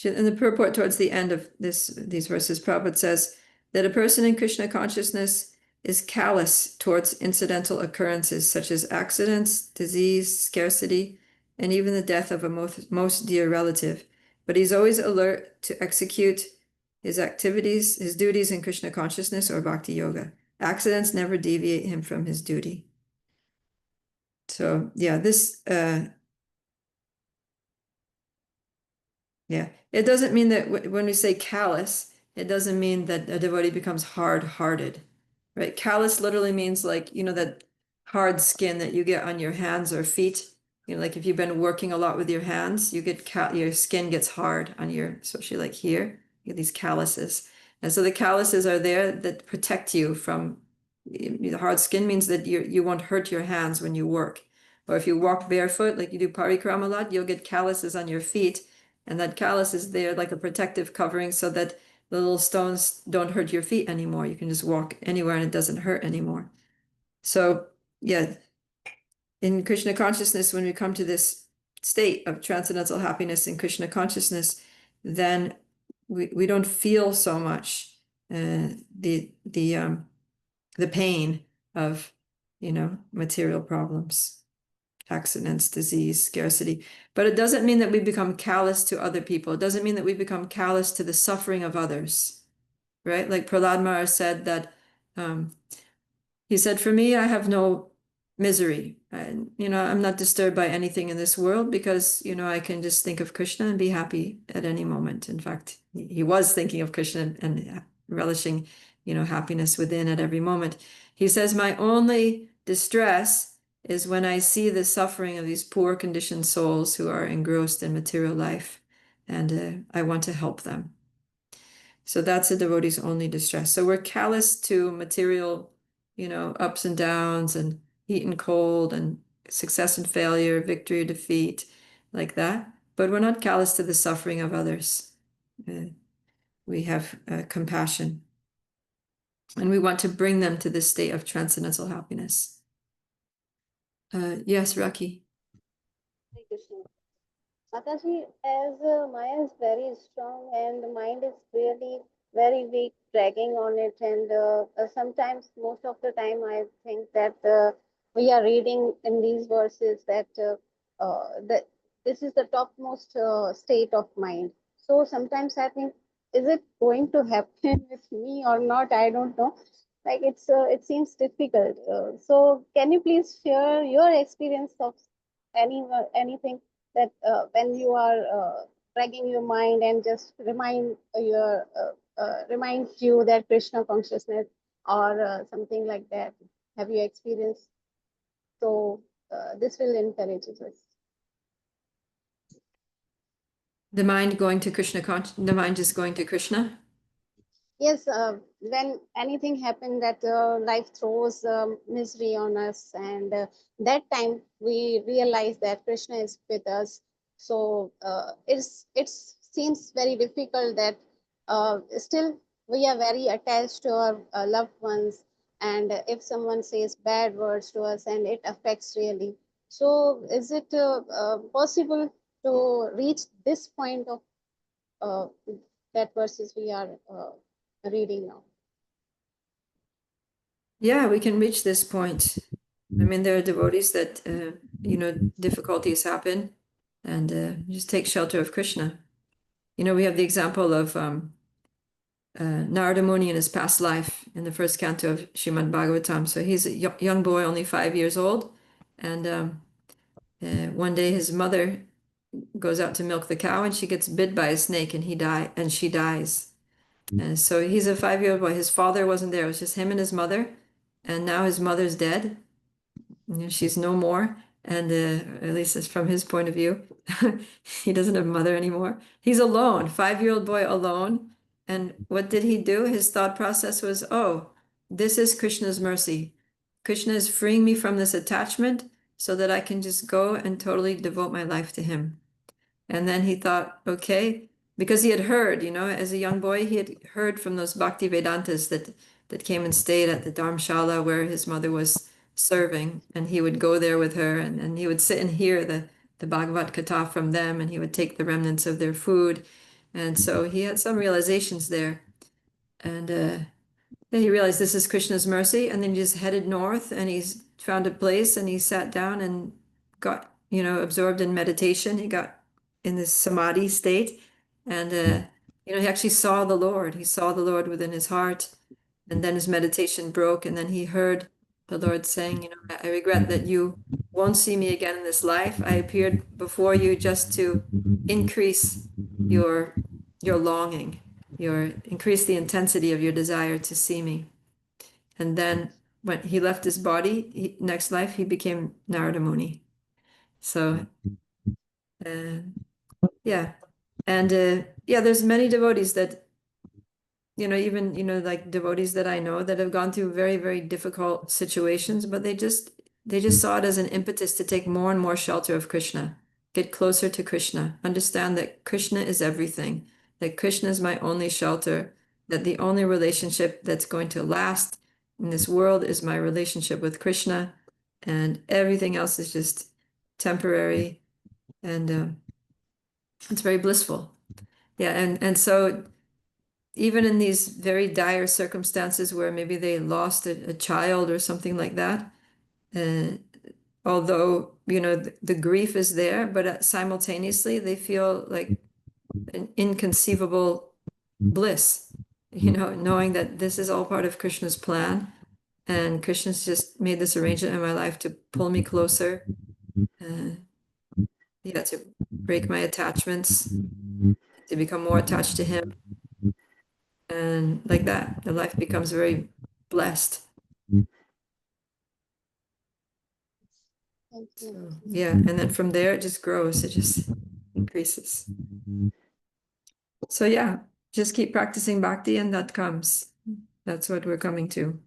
S1: In the purport towards the end of these verses, Prabhupada says that a person in Krishna consciousness is callous towards incidental occurrences such as accidents, disease, scarcity, and even the death of a most dear relative. but he's always alert to execute his activities, his duties in Krishna consciousness or bhakti yoga. Accidents never deviate him from his duty. So yeah, yeah, it doesn't mean that when we say callous, it doesn't mean that a devotee becomes hard-hearted, right? Callous literally means like, that hard skin that you get on your hands or feet. Like if you've been working a lot with your hands, your skin gets hard on especially like here, you get these calluses. And so the calluses are there that protect you from, the hard skin means that you won't hurt your hands when you work. Or if you walk barefoot, like you do parikrama a lot, you'll get calluses on your feet. And that callus is there like a protective covering so that the little stones don't hurt your feet anymore. You can just walk anywhere and it doesn't hurt anymore. So yeah, in Krishna consciousness, when we come to this state of transcendental happiness in Krishna consciousness, then we don't feel so much the pain of material problems, accidents, disease, scarcity. But it doesn't mean that we become callous to other people. It doesn't mean that we become callous to the suffering of others, right? Like Prahlad Maharaj said that, he said, for me, I have no misery. And, I'm not disturbed by anything in this world because, I can just think of Krishna and be happy at any moment. In fact, he was thinking of Krishna and relishing, happiness within at every moment. He says, my only distress is when I see the suffering of these poor conditioned souls who are engrossed in material life, and I want to help them. So that's a devotee's only distress. So we're callous to material, ups and downs and heat and cold and success and failure, victory or defeat, like that. But we're not callous to the suffering of others. We have compassion. And we want to bring them to this state of transcendental happiness. Yes, Raki.
S6: Hare Krishna. Mataji, as Maya is very strong and the mind is really very weak, dragging on it, and sometimes, most of the time, I think that we are reading in these verses that this is the topmost state of mind. So sometimes I think, is it going to happen with me or not? I don't know. Like it seems difficult. So can you please share your experience of anything that when you are dragging your mind and just reminds you that Krishna consciousness or something like that, have you experienced? So this will encourage us.
S1: The mind going to Krishna, the mind is going to Krishna.
S6: Yes, when anything happened that life throws misery on us, and that time we realize that Krishna is with us. So it seems very difficult that still we are very attached to our loved ones, and if someone says bad words to us, and it affects really. So is it possible to reach this point of uh, that verses we are reading now?
S1: Yeah, we can reach this point. I mean, there are devotees that, difficulties happen and just take shelter of Krishna. We have the example of Narada Muni in his past life in the first canto of Srimad Bhagavatam. So he's a young boy, only 5 years old. And one day his mother goes out to milk the cow and she gets bit by a snake and she dies. And so he's a 5-year-old boy. His father wasn't there. It was just him and his mother. And now his mother's dead. She's no more. And at least it's from his point of view. He doesn't have a mother anymore. He's alone, 5-year-old boy alone. And what did he do? His thought process was, oh, this is Krishna's mercy. Krishna is freeing me from this attachment so that I can just go and totally devote my life to him. And then he thought, okay, because he had heard, as a young boy, he had heard from those Bhakti Vedantas that came and stayed at the Dharmshala where his mother was serving. And he would go there with her and he would sit and hear the Bhagavad Gita from them, and he would take the remnants of their food. And so he had some realizations there. And then he realized this is Krishna's mercy. And then he just headed north and he's found a place and he sat down and got, absorbed in meditation. He got in this samadhi state, And, he actually saw the Lord. He saw the Lord within his heart. And then his meditation broke. And then he heard the Lord saying, I regret that you won't see me again in this life. I appeared before you just to increase your longing, increase the intensity of your desire to see me. And then when he left his body, next life, he became Narada Muni. So, yeah. And there's many devotees that, even, like devotees that I know that have gone through very, very difficult situations, but they just saw it as an impetus to take more and more shelter of Krishna, get closer to Krishna, understand that Krishna is everything, that Krishna is my only shelter, that the only relationship that's going to last in this world is my relationship with Krishna, and everything else is just temporary, and it's very blissful. Yeah, and so even in these very dire circumstances where maybe they lost a child or something like that, although the grief is there, but simultaneously they feel like an inconceivable bliss, knowing that this is all part of Krishna's plan, and Krishna's just made this arrangement in my life to pull me closer, to break my attachments, to become more attached to him. And like that, the life becomes very blessed.
S6: Thank you.
S1: So, yeah, and then from there it just grows, it just increases. So yeah, just keep practicing bhakti and that comes. That's what we're coming to.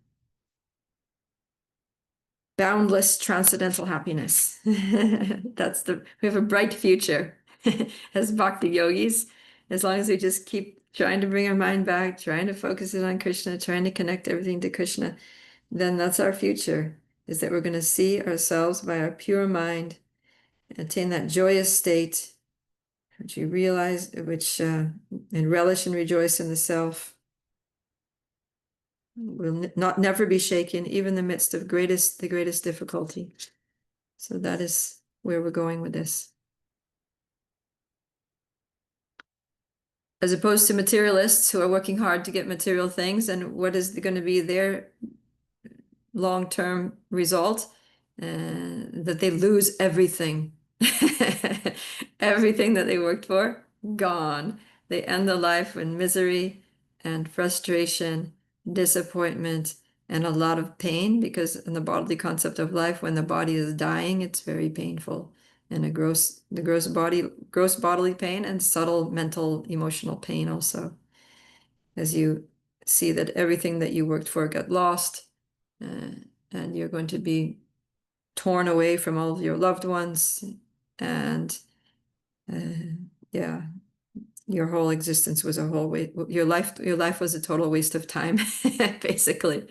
S1: Boundless transcendental happiness. We have a bright future as bhakti yogis, as long as we just keep trying to bring our mind back, trying to focus it on Krishna, trying to connect everything to Krishna, then that's our future, is that we're going to see ourselves by our pure mind, attain that joyous state, which we realize, and relish and rejoice in the self. Will never be shaken, even in the midst of the greatest difficulty. So that is where we're going with this. As opposed to materialists who are working hard to get material things, and what is going to be their long-term result? That they lose everything. Everything that they worked for, gone. They end the life in misery and frustration, disappointment, and a lot of pain, because in the bodily concept of life, when the body is dying, it's very painful. And the gross bodily pain and subtle mental, emotional pain also. As you see that everything that you worked for got lost, and you're going to be torn away from all of your loved ones, and your whole existence was a whole waste. Your life was a total waste of time, basically.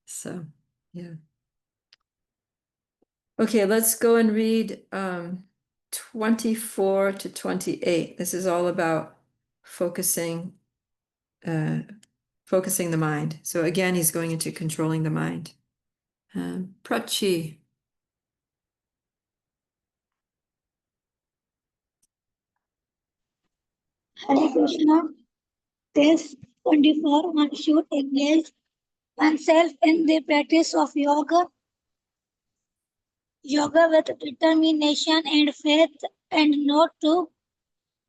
S1: So, yeah. Okay, let's go and read 24 to 28. This is all about focusing the mind. So again, he's going into controlling the mind. Prachi.
S7: Hare Krishna. Test 24. One should engage oneself in the practice of yoga. Yoga with determination and faith, and not to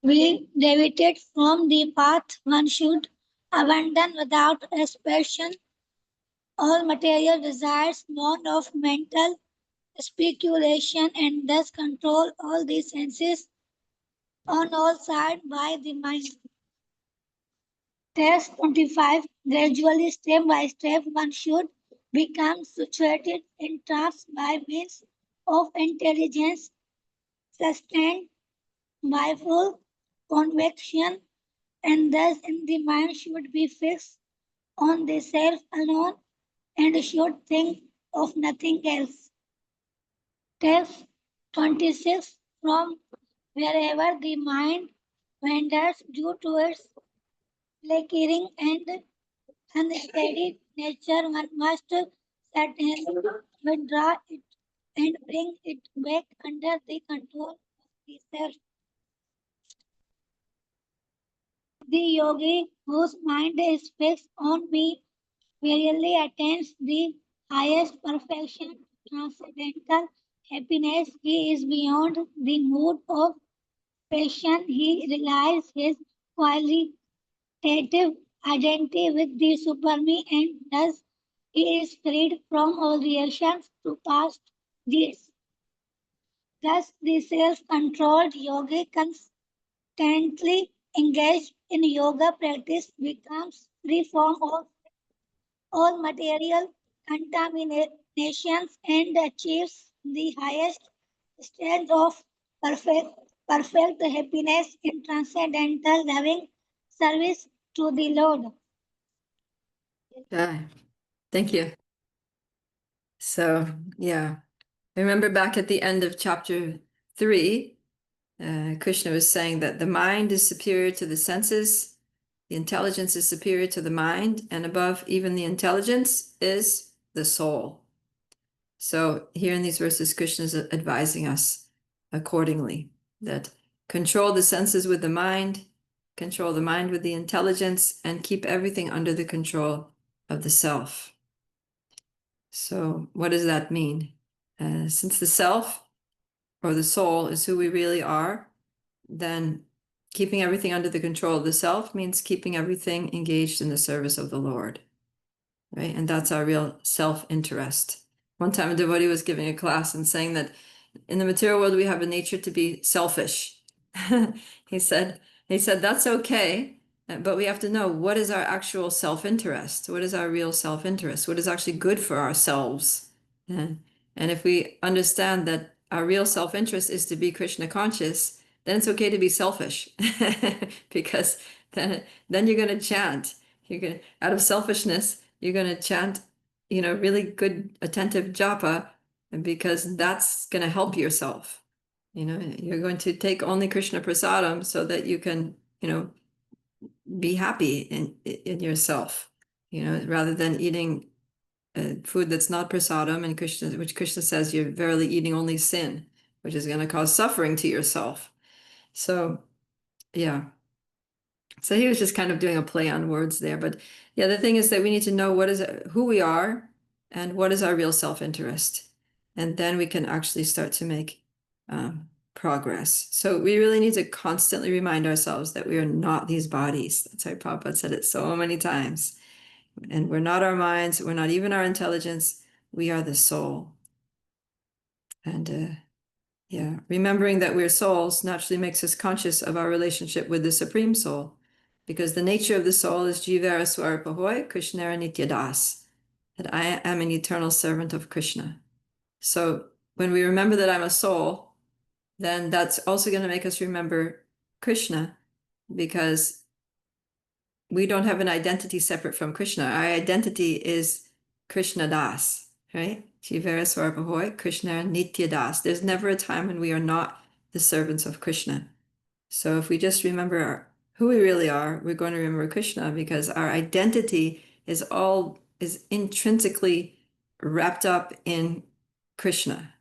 S7: be deviated from the path. One should abandon without aspiration all material desires, born of mental speculation, and thus control all the senses on all sides by the mind. Test 25. Gradually, step by step, one should become situated in trance by means of intelligence sustained by full conviction, and thus in the mind should be fixed on the self alone and should think of nothing else. Test 26. From wherever the mind wanders due to its flickering and unsteady nature, one must certainly withdraw it and bring it back under the control of the self. The yogi whose mind is fixed on me really attains the highest perfection, transcendental happiness. He is beyond the mood of passion. He realizes his qualitative identity with the Supreme and thus he is freed from all reactions to past deeds. Thus, the self-controlled yogi constantly engaged in yoga practice becomes free from all material contaminations and achieves the highest stage of perfect, perfect happiness in transcendental loving service to the Lord.
S1: Okay, thank you. So, yeah, remember back at the end of chapter 3, Krishna was saying that the mind is superior to the senses, the intelligence is superior to the mind, and above even the intelligence is the soul. So here in these verses, Krishna is advising us accordingly, that control the senses with the mind, control the mind with the intelligence, and keep everything under the control of the self. So what does that mean? Since the self or the soul is who we really are, then keeping everything under the control of the self means keeping everything engaged in the service of the Lord, right? And that's our real self-interest. One time a devotee was giving a class and saying that in the material world, we have a nature to be selfish. he said, that's okay, but we have to know what is our actual self-interest? What is our real self-interest? What is actually good for ourselves? And if we understand that our real self-interest is to be Krishna conscious, then it's okay to be selfish because then you're going to chant. You're going out of selfishness, you're going to chant, really good attentive japa, because that's going to help yourself. You're going to take only Krishna prasadam so that you can, be happy in yourself, rather than eating food that's not prasadam, and which Krishna says you're verily eating only sin, which is going to cause suffering to yourself. So, yeah. So he was just kind of doing a play on words there. But yeah, the thing is that we need to know who we are and what is our real self-interest. And then we can actually start to make progress. So we really need to constantly remind ourselves that we are not these bodies. That's why Prabhupada said it so many times. And we're not our minds. We're not even our intelligence. We are the soul. And yeah, remembering that we're souls naturally makes us conscious of our relationship with the Supreme Soul, because the nature of the soul is Jivara Swarapahoy, Krishnara Nityadas, that I am an eternal servant of Krishna. So when we remember that I'm a soul, then that's also going to make us remember Krishna, because we don't have an identity separate from Krishna. Our identity is Krishna Das, right? Jivara Swarapahoy, Krishna Nitya Das. There's never a time when we are not the servants of Krishna. So if we just remember who we really are, we're going to remember Krishna, because our identity is intrinsically wrapped up in Krishna.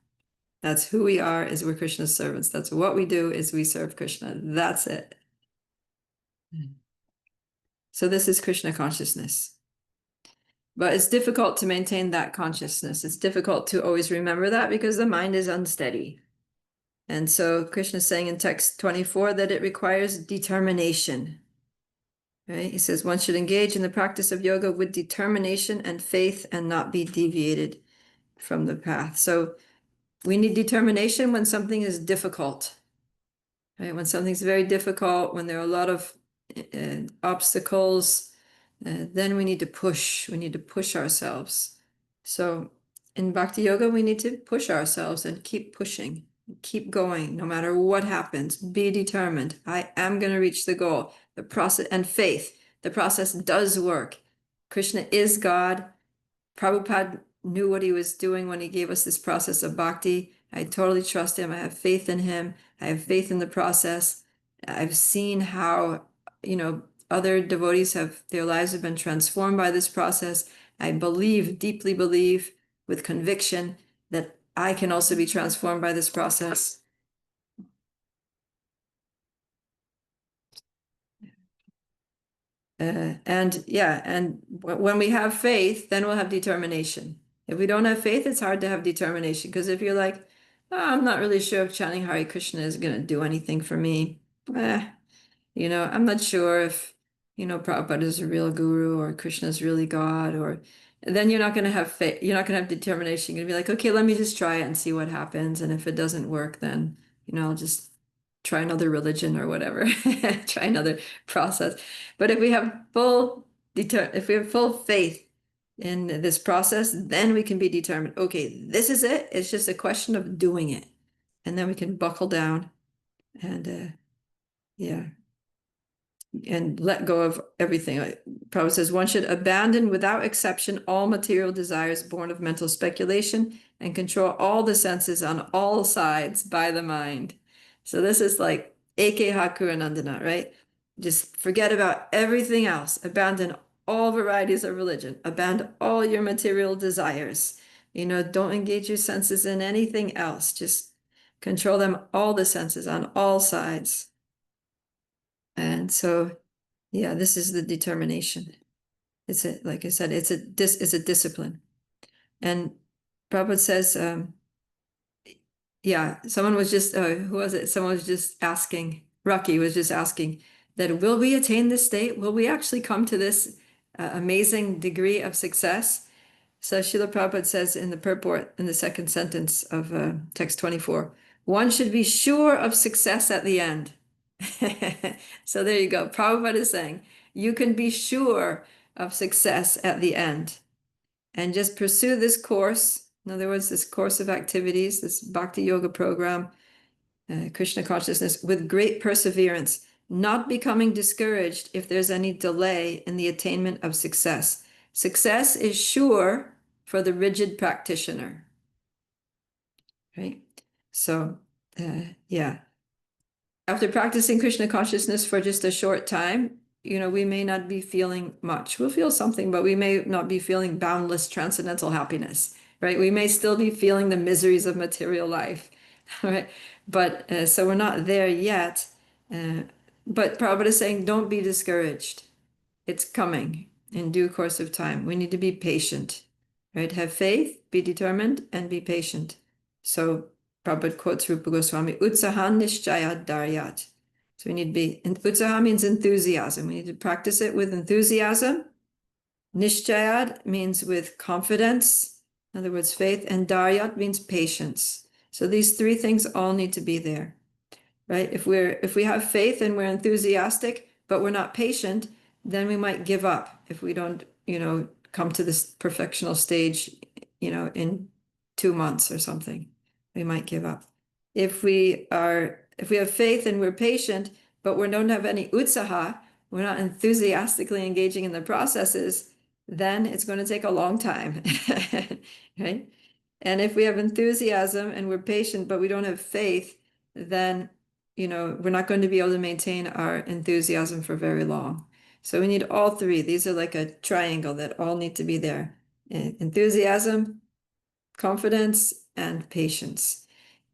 S1: That's who we are, is we're Krishna's servants. That's what we do, is we serve Krishna. That's it. So this is Krishna consciousness. But it's difficult to maintain that consciousness. It's difficult to always remember that because the mind is unsteady. And so Krishna is saying in text 24 that it requires determination. Right? He says one should engage in the practice of yoga with determination and faith and not be deviated from the path. So we need determination when something is difficult. Right? When something's very difficult, when there are a lot of obstacles, then we need to push. We need to push ourselves. So in Bhakti Yoga, we need to push ourselves and keep pushing, keep going, no matter what happens. Be determined. I am going to reach the goal. The process and faith. The process does work. Krishna is God. Prabhupada knew what he was doing when he gave us this process of bhakti. I totally trust him. I have faith in him. I have faith in the process. I've seen how, other devotees their lives have been transformed by this process. I believe, deeply believe, with conviction, that I can also be transformed by this process. And yeah, and when we have faith, then we'll have determination. If we don't have faith, it's hard to have determination, because if you're like, oh, I'm not really sure if chanting Hare Krishna is going to do anything for me. I'm not sure if, Prabhupada is a real guru or Krishna is really God, or then you're not going to have faith. You're not going to have determination. You're going to be like, okay, let me just try it and see what happens. And if it doesn't work, then, I'll just try another religion or whatever, try another process. But if we have if we have full faith in this process, then we can be determined. Okay, this is it. It's just a question of doing it. And then we can buckle down and and let go of everything. Prabhupada says one should abandon without exception all material desires born of mental speculation and control all the senses on all sides by the mind. So this is like Eke Hakuranandana, right? Just forget about everything else. Abandon all varieties of religion. Abandon all your material desires. Don't engage your senses in anything else. Just control them, all the senses on all sides. And so, yeah, this is the determination. Like I said, it's a discipline. And Prabhupada says, someone was just, who was it? Someone was just asking, Rocky was just asking that, will we attain this state? Will we actually come to this amazing degree of success? So Srila Prabhupada says in the purport, in the second sentence of text 24, one should be sure of success at the end. So there you go. Prabhupada is saying, you can be sure of success at the end. And just pursue this course. In other words, this course of activities, this Bhakti Yoga program, Krishna consciousness, with great perseverance, not becoming discouraged if there's any delay in the attainment of success. Success is sure for the rigid practitioner. Right? So, after practicing Krishna consciousness for just a short time, we may not be feeling much. We'll feel something, but we may not be feeling boundless transcendental happiness, right? We may still be feeling the miseries of material life, right? But so we're not there yet. But Prabhupada is saying, don't be discouraged. It's coming in due course of time. We need to be patient, right? Have faith, be determined, and be patient. So Prabhupada quotes Rupa Goswami, Utsahan Nishchayat Daryat. So we need to be, Utsaha means enthusiasm. We need to practice it with enthusiasm. Nishchayat means with confidence, in other words, faith, and Daryat means patience. So these three things all need to be there, right? If we have faith and we're enthusiastic, but we're not patient, then we might give up if we don't, come to this perfectional stage, in 2 months or something. We might give up. If we have faith and we're patient, but we don't have any utsaha, we're not enthusiastically engaging in the processes, then it's going to take a long time, right? And if we have enthusiasm and we're patient, but we don't have faith, then, we're not going to be able to maintain our enthusiasm for very long. So we need all three. These are like a triangle that all need to be there. Enthusiasm, confidence, and patience.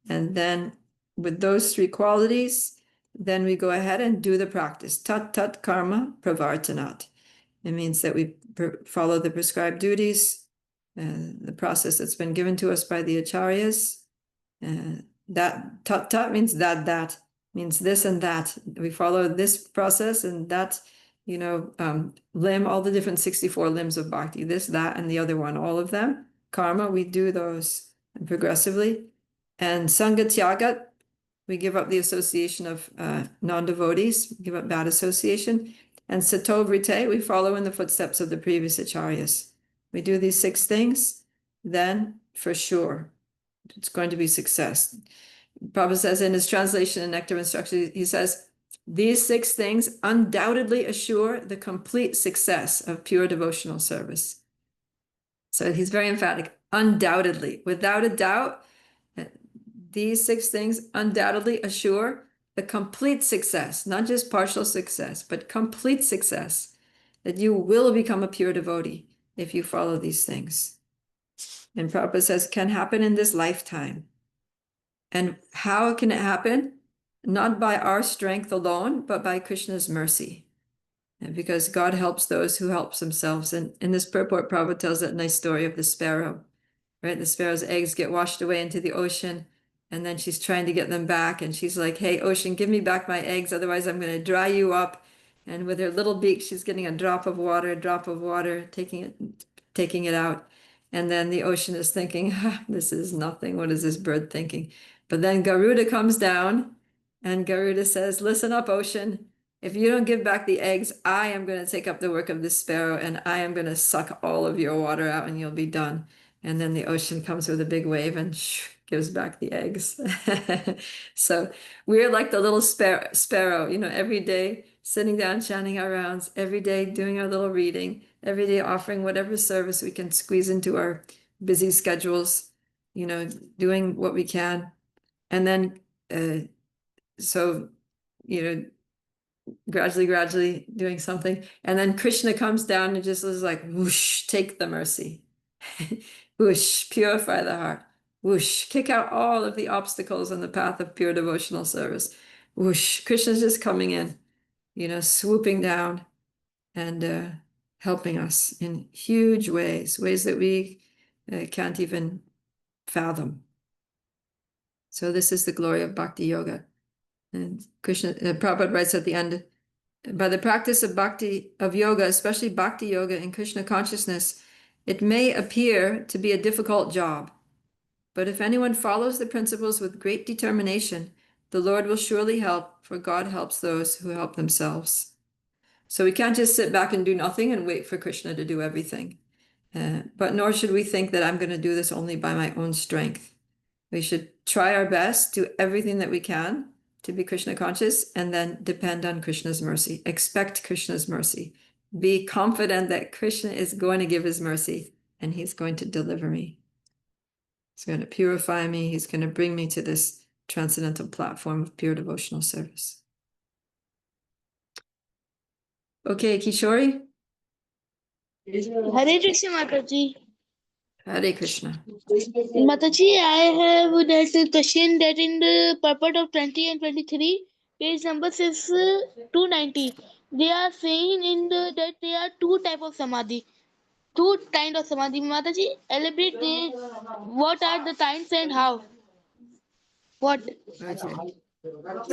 S1: And then with those three qualities, then we go ahead and do the practice. Tat tat karma pravartanat. It means that we follow the prescribed duties, the process that's been given to us by the acharyas. That tat tat means that means this and that. We follow this process and that, limb, all the different 64 limbs of bhakti, this, that, and the other one, all of them. Karma, we do those progressively. And Sangha Tyagat, we give up the association of non-devotees, give up bad association. And Sato Vrite, we follow in the footsteps of the previous acharyas. We do these 6 things, then for sure, it's going to be success. Prabhupada says in his translation in Nectar of Instruction, he says, these 6 things undoubtedly assure the complete success of pure devotional service. So he's very emphatic, undoubtedly, without a doubt, these 6 things undoubtedly assure the complete success, not just partial success, but complete success, that you will become a pure devotee if you follow these things. And Prabhupada says, can happen in this lifetime. And how can it happen? Not by our strength alone, but by Krishna's mercy. because God helps those who helps themselves. And in this purport, Prabhupada tells that nice story of the sparrow, right? The sparrow's eggs get washed away into the ocean, and then she's trying to get them back. And she's like, hey, ocean, give me back my eggs. Otherwise, I'm going to dry you up. And with her little beak, she's getting a drop of water, taking it out. And then the ocean is thinking, this is nothing. What is this bird thinking? But then Garuda comes down, and Garuda says, listen up, ocean. If you don't give back the eggs, I am going to take up the work of this sparrow, and I am going to suck all of your water out, and you'll be done. And then the ocean comes with a big wave and gives back the eggs. So we're like the little sparrow, every day sitting down, chanting our rounds, every day doing our little reading, every day offering whatever service we can squeeze into our busy schedules, doing what we can. And then, gradually doing something. And then Krishna comes down and just is like, whoosh, take the mercy. Whoosh, purify the heart. Whoosh, kick out all of the obstacles on the path of pure devotional service. Whoosh, Krishna's just coming in, swooping down and helping us in huge ways that we can't even fathom. So this is the glory of Bhakti Yoga. And Prabhupada writes at the end, by the practice of yoga, especially Bhakti Yoga in Krishna consciousness, it may appear to be a difficult job. But if anyone follows the principles with great determination, the Lord will surely help, for God helps those who help themselves. So we can't just sit back and do nothing and wait for Krishna to do everything. But nor should we think that I'm going to do this only by my own strength. We should try our best, do everything that we can to be Krishna conscious, and then depend on Krishna's mercy. Expect Krishna's mercy. Be confident that Krishna is going to give his mercy, and he's going to deliver me. He's going to purify me. He's going to bring me to this transcendental platform of pure devotional service. Okay, Kishori?
S2: Hare Krishna, Mataji.
S1: Hare Krishna.
S2: Mataji, I have that question that in the purport of 20 and 23, page number says 290. They are saying that there are two type of samadhi. Two kind of samadhi. Mataji, elaborate what are the kinds and how? What?
S1: Okay.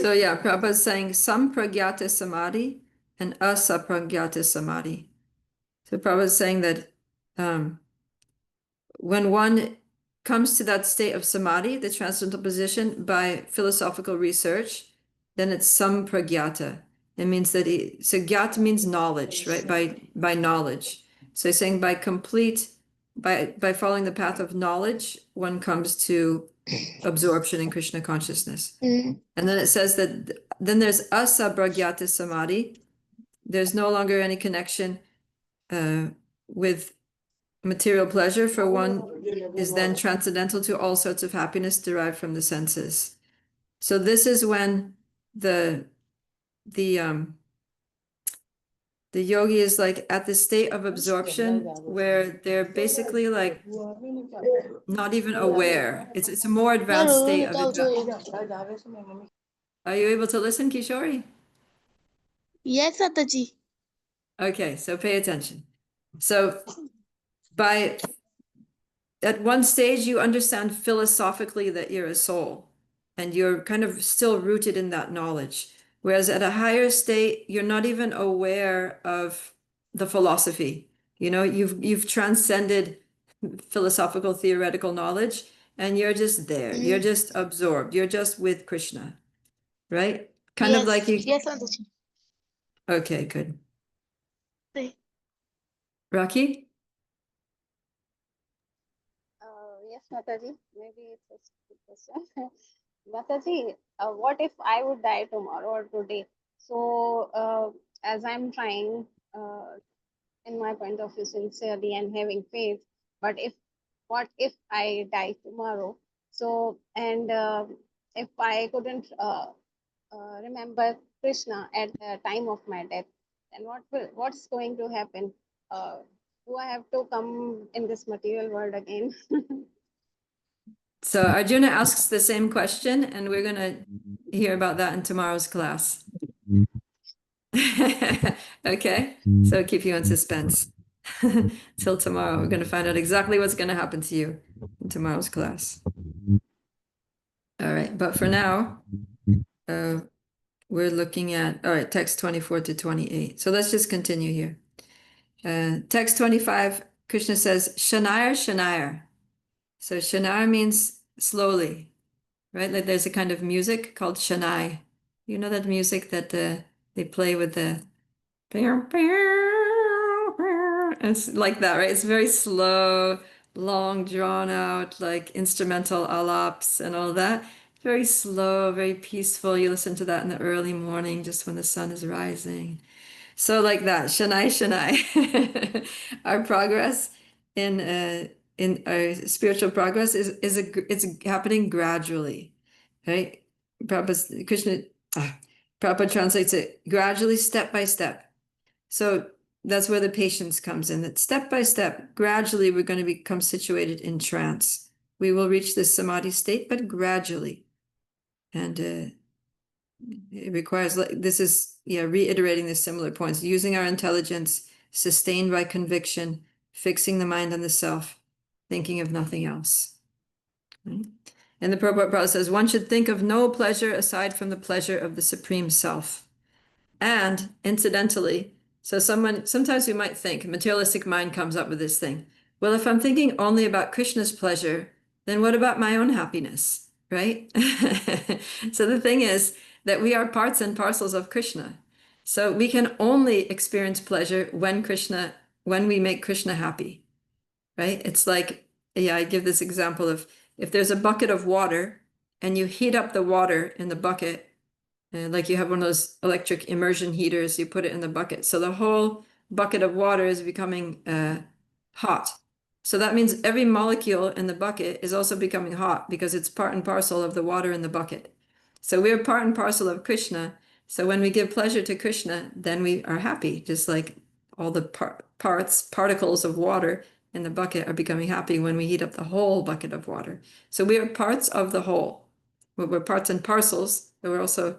S1: So yeah, Prabhupada is saying sampragyata samadhi and asapragyata samadhi. So Prabhupada is saying that when one comes to that state of samadhi, the transcendental position, by philosophical research, then it's sampragyata. It means that so gyata means knowledge, right? By knowledge. So he's saying by following the path of knowledge, one comes to absorption in Krishna consciousness.
S2: Mm.
S1: And then it says that then there's asapragyata samadhi. There's no longer any connection with material pleasure, for one is then transcendental to all sorts of happiness derived from the senses. So this is when the yogi is like at the state of absorption where they're basically like not even aware. It's a more advanced state of it. Are you able to listen, Kishori?
S2: Yes, Mataji.
S1: Okay, so pay attention. So at one stage, you understand philosophically that you're a soul and you're kind of still rooted in that knowledge. Whereas at a higher state, you're not even aware of the philosophy. You've transcended philosophical theoretical knowledge and you're just there. You're just absorbed. You're just with Krishna, right? Kind of like you.
S2: Yes, Mataji.
S1: Okay, good.
S2: Okay.
S1: Rocky?
S6: Yes, Mataji, maybe it's a stupid question. Mataji, what if I would die tomorrow or today? So, as I'm trying, in my point of view, sincerely and having faith, but what if I die tomorrow? So, and if I couldn't remember Krishna at the time of my death, then what's going to happen? Do I have to come in this material world again?
S1: So Arjuna asks the same question, and we're going to hear about that in tomorrow's class. Okay, so keep you in suspense. Till tomorrow, we're going to find out exactly what's going to happen to you in tomorrow's class. All right, but for now, we're looking at, all right, text 24 to 28. So let's just continue here. Text 25, Krishna says, Shanayar, Shanayar. So Shanayar means slowly, right? Like there's a kind of music called Shanai. You know that music that they play with the it's like that, right? It's very slow, long, drawn out, like instrumental alaps and all that. Very slow, very peaceful. You listen to that in the early morning, just when the sun is rising. So like that, Shanai, Shanai. Our progress in our spiritual progress it's happening gradually, right? Prabhupada translates it gradually, step by step. So that's where the patience comes in, that step by step, gradually we're going to become situated in trance. We will reach this samadhi state, but gradually. And it requires, this is, reiterating the similar points, using our intelligence, sustained by conviction, fixing the mind on the self, thinking of nothing else. Right? And the Prabhupada says, one should think of no pleasure aside from the pleasure of the Supreme Self. And incidentally, so sometimes we might think, materialistic mind comes up with this thing. Well, if I'm thinking only about Krishna's pleasure, then what about my own happiness, right? So the thing is that we are parts and parcels of Krishna. So we can only experience pleasure when we make Krishna happy, right? It's like, I give this example of if there's a bucket of water and you heat up the water in the bucket, like you have one of those electric immersion heaters, you put it in the bucket. So the whole bucket of water is becoming hot. So that means every molecule in the bucket is also becoming hot because it's part and parcel of the water in the bucket. So we're part and parcel of Krishna. So when we give pleasure to Krishna, then we are happy, just like all the particles of water in the bucket are becoming happy when we heat up the whole bucket of water. So we are parts of the whole. We're parts and parcels, but we're also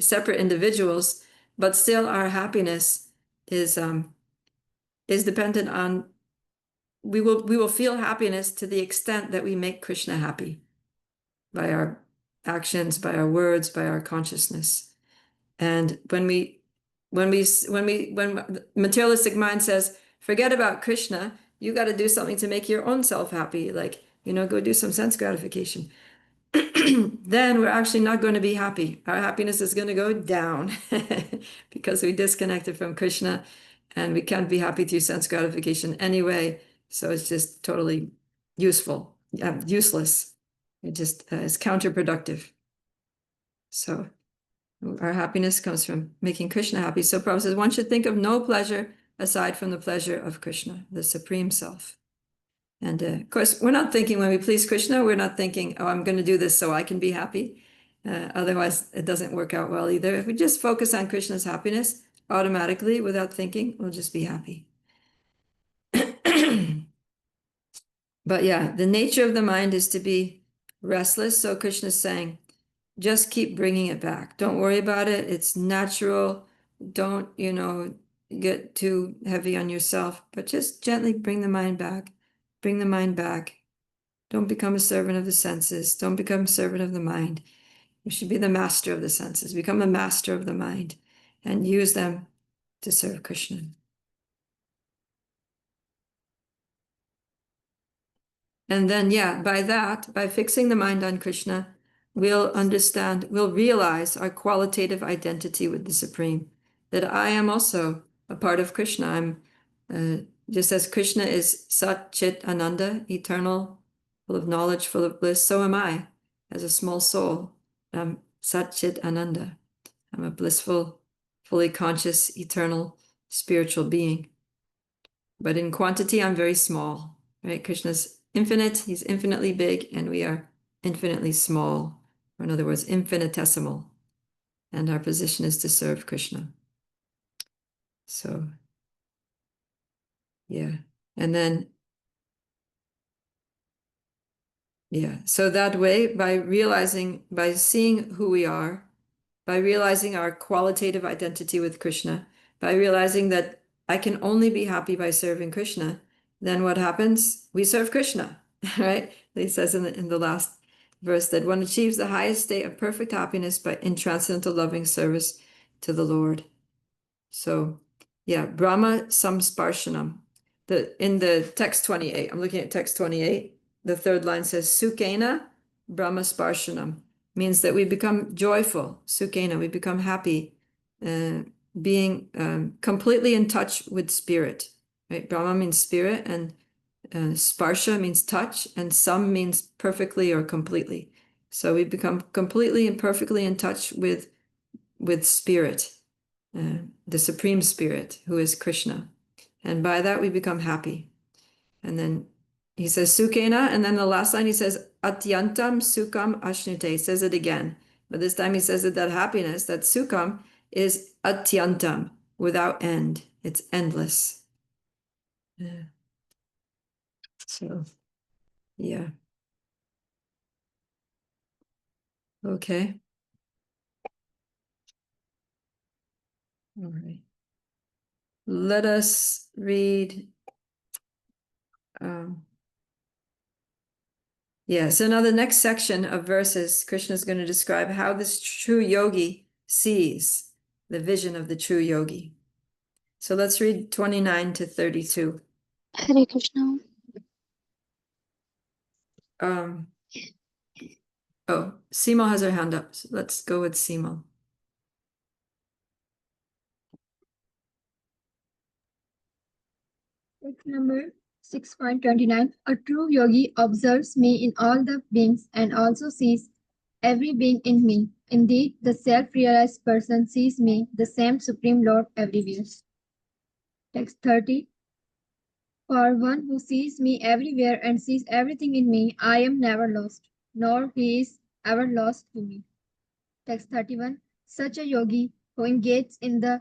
S1: separate individuals, but still our happiness is dependent on, we will feel happiness to the extent that we make Krishna happy by our actions, by our words, by our consciousness. And when materialistic mind says, forget about Krishna, you got to do something to make your own self happy, like, go do some sense gratification. Then we're actually not going to be happy. Our happiness is going to go down because we disconnected from Krishna and we can't be happy through sense gratification anyway. So it's just totally useless. It just is counterproductive. So our happiness comes from making Krishna happy. So Prabhupada says one should think of no pleasure aside from the pleasure of Krishna, the Supreme Self. And of course, we're not thinking when we please Krishna, we're not thinking, oh, I'm going to do this so I can be happy. Otherwise, it doesn't work out well either. If we just focus on Krishna's happiness, automatically, without thinking, we'll just be happy. But yeah, the nature of the mind is to be restless. So Krishna's saying, just keep bringing it back. Don't worry about it. It's natural. Don't, get too heavy on yourself, but just gently bring the mind back. Bring the mind back. Don't become a servant of the senses. Don't become a servant of the mind. You should be the master of the senses. Become a master of the mind and use them to serve Krishna. And then, by fixing the mind on Krishna, we'll realize our qualitative identity with the Supreme, that I am also a part of Krishna. I'm just as Krishna is Sat Chit Ananda, eternal, full of knowledge, full of bliss, so am I, as a small soul. I'm Sat Chit Ananda. I'm a blissful, fully conscious, eternal, spiritual being. But in quantity, I'm very small, right? Krishna's infinite, he's infinitely big, and we are infinitely small, or in other words, infinitesimal. And our position is to serve Krishna. So, yeah. And then, so that way, by seeing who we are, by realizing our qualitative identity with Krishna, by realizing that I can only be happy by serving Krishna, then what happens? We serve Krishna, right? He says in the last verse that one achieves the highest state of perfect happiness in transcendental loving service to the Lord. So, yeah, Brahma Samsparshanam. In the text 28, I'm looking at text 28, the third line says, Sukhena Brahma Sparshanam, means that we become joyful. Sukhena, we become happy, being completely in touch with spirit. Right? Brahma means spirit, and Sparsha means touch, and Sam means perfectly or completely. So we become completely and perfectly in touch with spirit. The Supreme Spirit, who is Krishna. And by that, we become happy. And then he says, Sukhena, and then the last line he says, Atyantam Sukham Ashnute. He says it again. But this time he says that happiness, that Sukham, is Atyantam, without end. It's endless. Yeah. So, yeah. Okay. All right. Let us read. So now the next section of verses, Krishna is going to describe how this true yogi sees the vision of the true yogi. So let's read 29 to 32.
S2: Hare Krishna.
S1: Simo has her hand up. So let's go with Simo.
S3: Text number 6.29. A true yogi observes me in all the beings and also sees every being in me. Indeed, the self-realized person sees me, the same Supreme Lord, everywhere. Text 30. For one who sees me everywhere and sees everything in me, I am never lost, nor he is ever lost to me. Text 31. Such a yogi who engages in the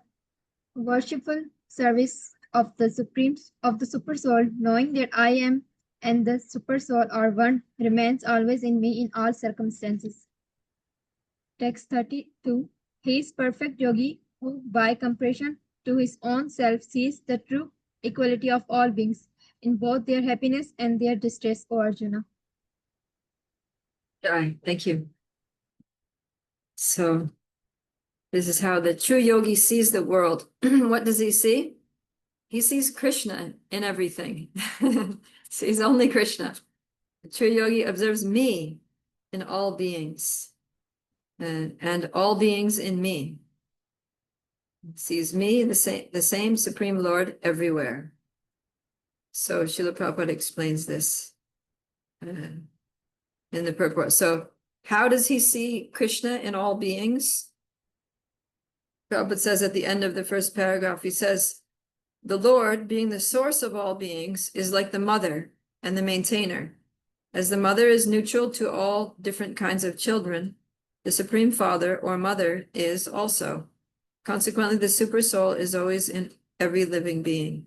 S3: worshipful service of the Super Soul, knowing that I am and the Super Soul are one, remains always in me in all circumstances. Text 32. He is perfect yogi who, by comparison to his own self, sees the true equality of all beings in both their happiness and their distress, O Arjuna.
S1: All right, thank you. So this is how the true yogi sees the world. What does he see? He sees Krishna in everything. Sees only Krishna. The true yogi observes me in all beings, and all beings in me. Sees me, the same Supreme Lord, everywhere. So Srila Prabhupada explains this in the purport. So how does he see Krishna in all beings? Prabhupada says at the end of the first paragraph, he says, the Lord, being the source of all beings, is like the mother and the maintainer. As the mother is neutral to all different kinds of children, the Supreme Father or Mother is also. Consequently, the Super Soul is always in every living being.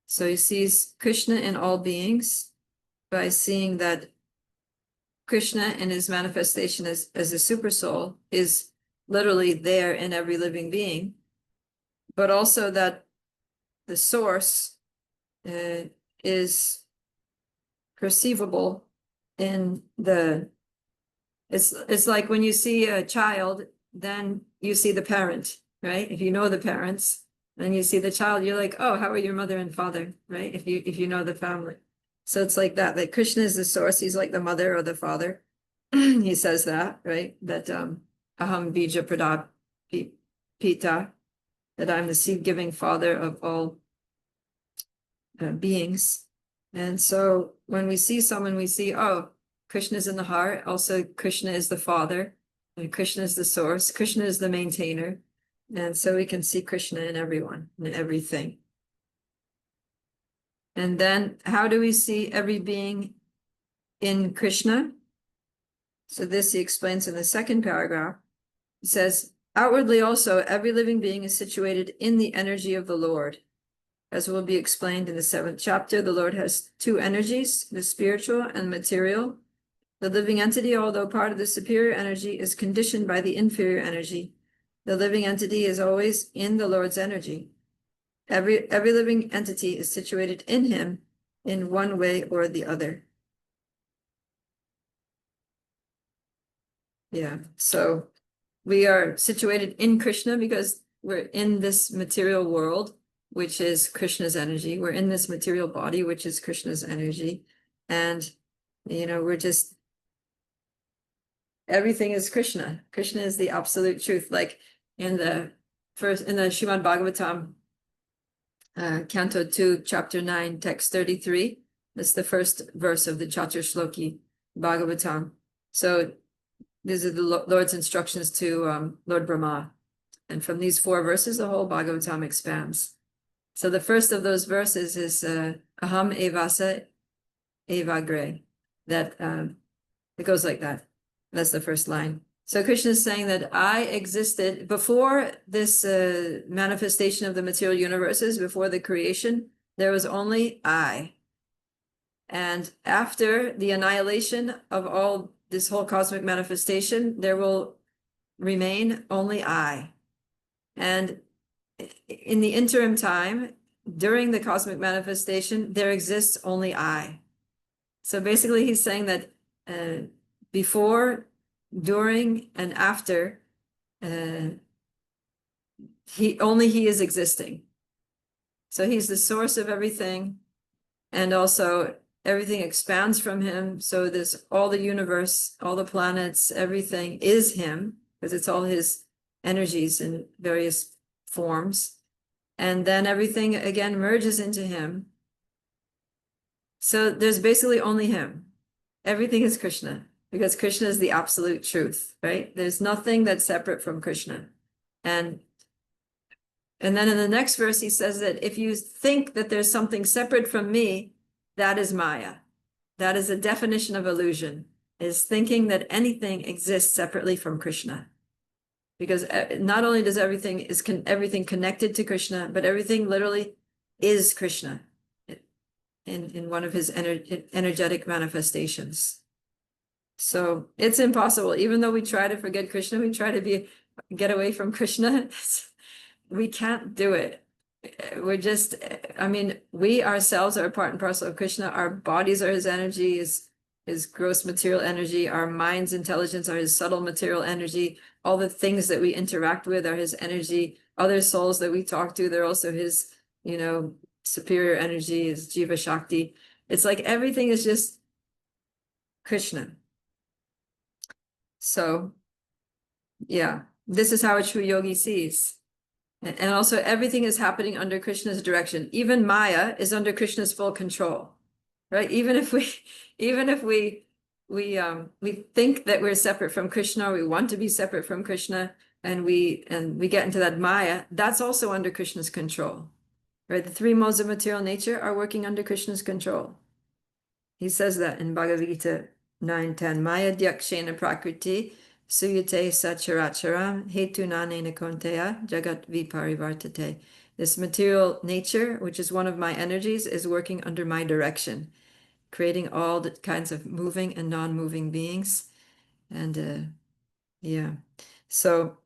S1: So he sees Krishna in all beings by seeing that Krishna in his manifestation as a Super Soul is literally there in every living being, but also that the source is perceivable in it's like when you see a child, then you see the parent, right? If you know the parents, then you see the child, you're like, oh, how are your mother and father, right? If you know the family. So it's like that Krishna is the source, he's like the mother or the father. He says that, right? That aham bija pradap pita, that I'm the seed-giving father of all beings. And so when we see someone, we see, oh, Krishna is in the heart. Also, Krishna is the father, and Krishna is the source. Krishna is the maintainer. And so we can see Krishna in everyone, in everything. And then how do we see every being in Krishna? So this he explains in the second paragraph. He says, outwardly also, every living being is situated in the energy of the Lord. As will be explained in the 7th chapter, the Lord has two energies, the spiritual and material. The living entity, although part of the superior energy, is conditioned by the inferior energy. The living entity is always in the Lord's energy. Every living entity is situated in him in one way or the other. Yeah, so we are situated in Krishna because we're in this material world, which is Krishna's energy. We're in this material body, which is Krishna's energy. And, we're just, everything is Krishna. Krishna is the absolute truth. Like in the Srimad Bhagavatam, Canto 2, Chapter 9, Text 33. That's the first verse of the Chaturshloki Bhagavatam. So these are the Lord's instructions to Lord Brahma. And from these 4 verses, the whole Bhagavatam expands. So the first of those verses is Aham Evasa Evagre. That it goes like that. That's the first line. So Krishna is saying that I existed before this manifestation of the material universes, before the creation, there was only I. And after the annihilation of all this whole cosmic manifestation, there will remain only I. And in the interim time, during the cosmic manifestation, there exists only I. So basically he's saying that before, during, and after, he is existing. So he's the source of everything, and also everything expands from him. So there's all the universe, all the planets, everything is him, because it's all his energies in various forms. And then everything again merges into him. So there's basically only him. Everything is Krishna, because Krishna is the absolute truth, right? There's nothing that's separate from Krishna. And then in the next verse, he says that if you think that there's something separate from me, that is Maya. That is a definition of illusion, is thinking that anything exists separately from Krishna. Because not only does everything connected to Krishna, but everything literally is Krishna in one of his energetic manifestations. So it's impossible. Even though we try to forget Krishna, we try to get away from Krishna, we can't do it. We're just, we ourselves are part and parcel of Krishna. Our bodies are his energy, his gross material energy. Our mind's intelligence are his subtle material energy. All the things that we interact with are his energy. Other souls that we talk to, they're also his, superior energy, his Jiva Shakti. It's like everything is just Krishna. So, yeah, this is how a true yogi sees. And also everything is happening under Krishna's direction. Even Maya is under Krishna's full control, right? Even if we think that we're separate from Krishna, or we want to be separate from Krishna, and we get into that Maya, that's also under Krishna's control, right? The 3 modes of material nature are working under Krishna's control. He says that in Bhagavad Gita 9:10, Maya Dyakshena Prakriti Suyate Sacharacharam Hetu Nanena Konteya Jagat Viparivartate. This material nature, which is one of my energies, is working under my direction, creating all the kinds of moving and non-moving beings. And yeah, so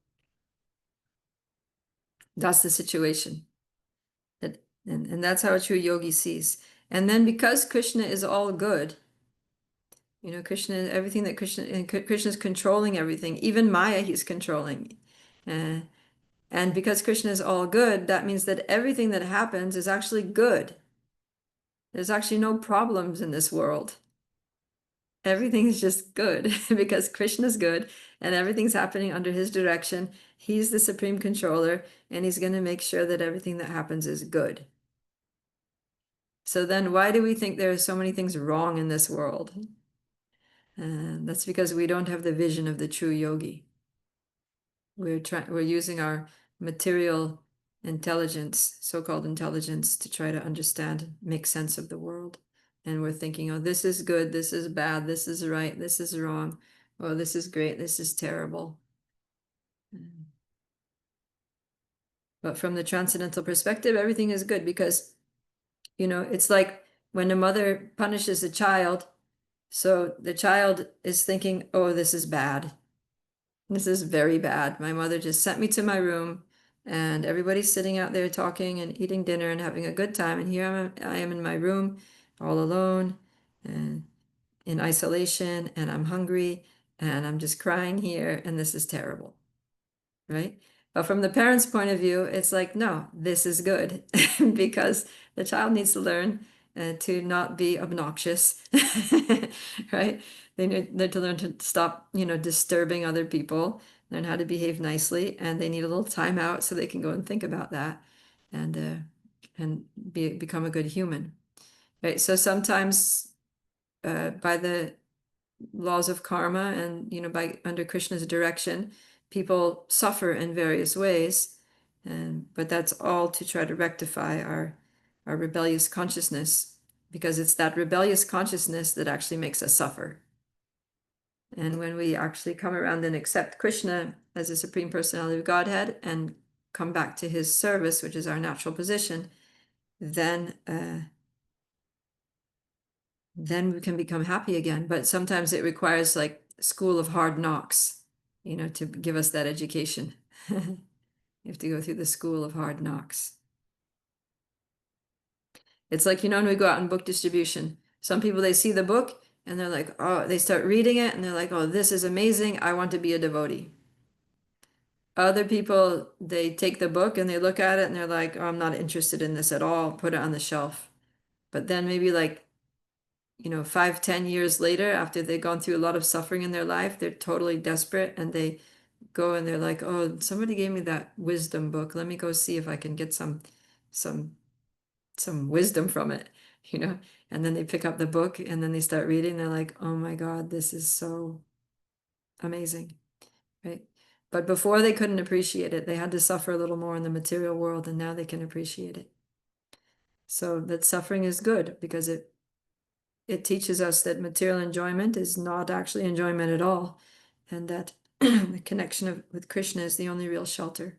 S1: that's the situation. And that's how a true yogi sees. And then because Krishna is all good, Krishna, everything that Krishna's controlling everything, even Maya, he's controlling. And because Krishna is all good, that means that everything that happens is actually good. There's actually no problems in this world. Everything is just good because Krishna's good and everything's happening under his direction. He's the supreme controller, and he's going to make sure that everything that happens is good. So then why do we think there are so many things wrong in this world? That's because we don't have the vision of the true yogi. We're using our material intelligence, so-called intelligence, to try to understand, make sense of the world. And we're thinking, oh, this is good, this is bad, this is right, this is wrong. Oh, this is great, this is terrible. But from the transcendental perspective, everything is good because, it's like when a mother punishes a child, so the child is thinking, oh, this is bad. This is very bad. My mother just sent me to my room and everybody's sitting out there talking and eating dinner and having a good time. And here I am in my room all alone and in isolation, and I'm hungry and I'm just crying here, and this is terrible, right? But from the parents' point of view, it's like, no, this is good because the child needs to learn to not be obnoxious, right? They need to learn to stop, disturbing other people, learn how to behave nicely, and they need a little time out so they can go and think about that and become a good human, right? So sometimes by the laws of karma and by under Krishna's direction, people suffer in various ways, but that's all to try to rectify our rebellious consciousness, because it's that rebellious consciousness that actually makes us suffer. And when we actually come around and accept Krishna as a Supreme Personality of Godhead and come back to his service, which is our natural position, then we can become happy again. But sometimes it requires like school of hard knocks, to give us that education. You have to go through the school of hard knocks. It's like, when we go out in book distribution, some people, they see the book and they're like, oh, they start reading it and they're like, oh, this is amazing. I want to be a devotee. Other people, they take the book and they look at it and they're like, oh, I'm not interested in this at all. Put it on the shelf. But then maybe like 5-10 years later, after they've gone through a lot of suffering in their life, they're totally desperate and they go and they're like, oh, somebody gave me that wisdom book. Let me go see if I can get some wisdom from it, and then they pick up the book and then they start reading. They're like, oh my God, this is so amazing, right? But before, they couldn't appreciate it. They had to suffer a little more in the material world, and now they can appreciate it. So that suffering is good because it teaches us that material enjoyment is not actually enjoyment at all, and that the connection with Krishna is the only real shelter,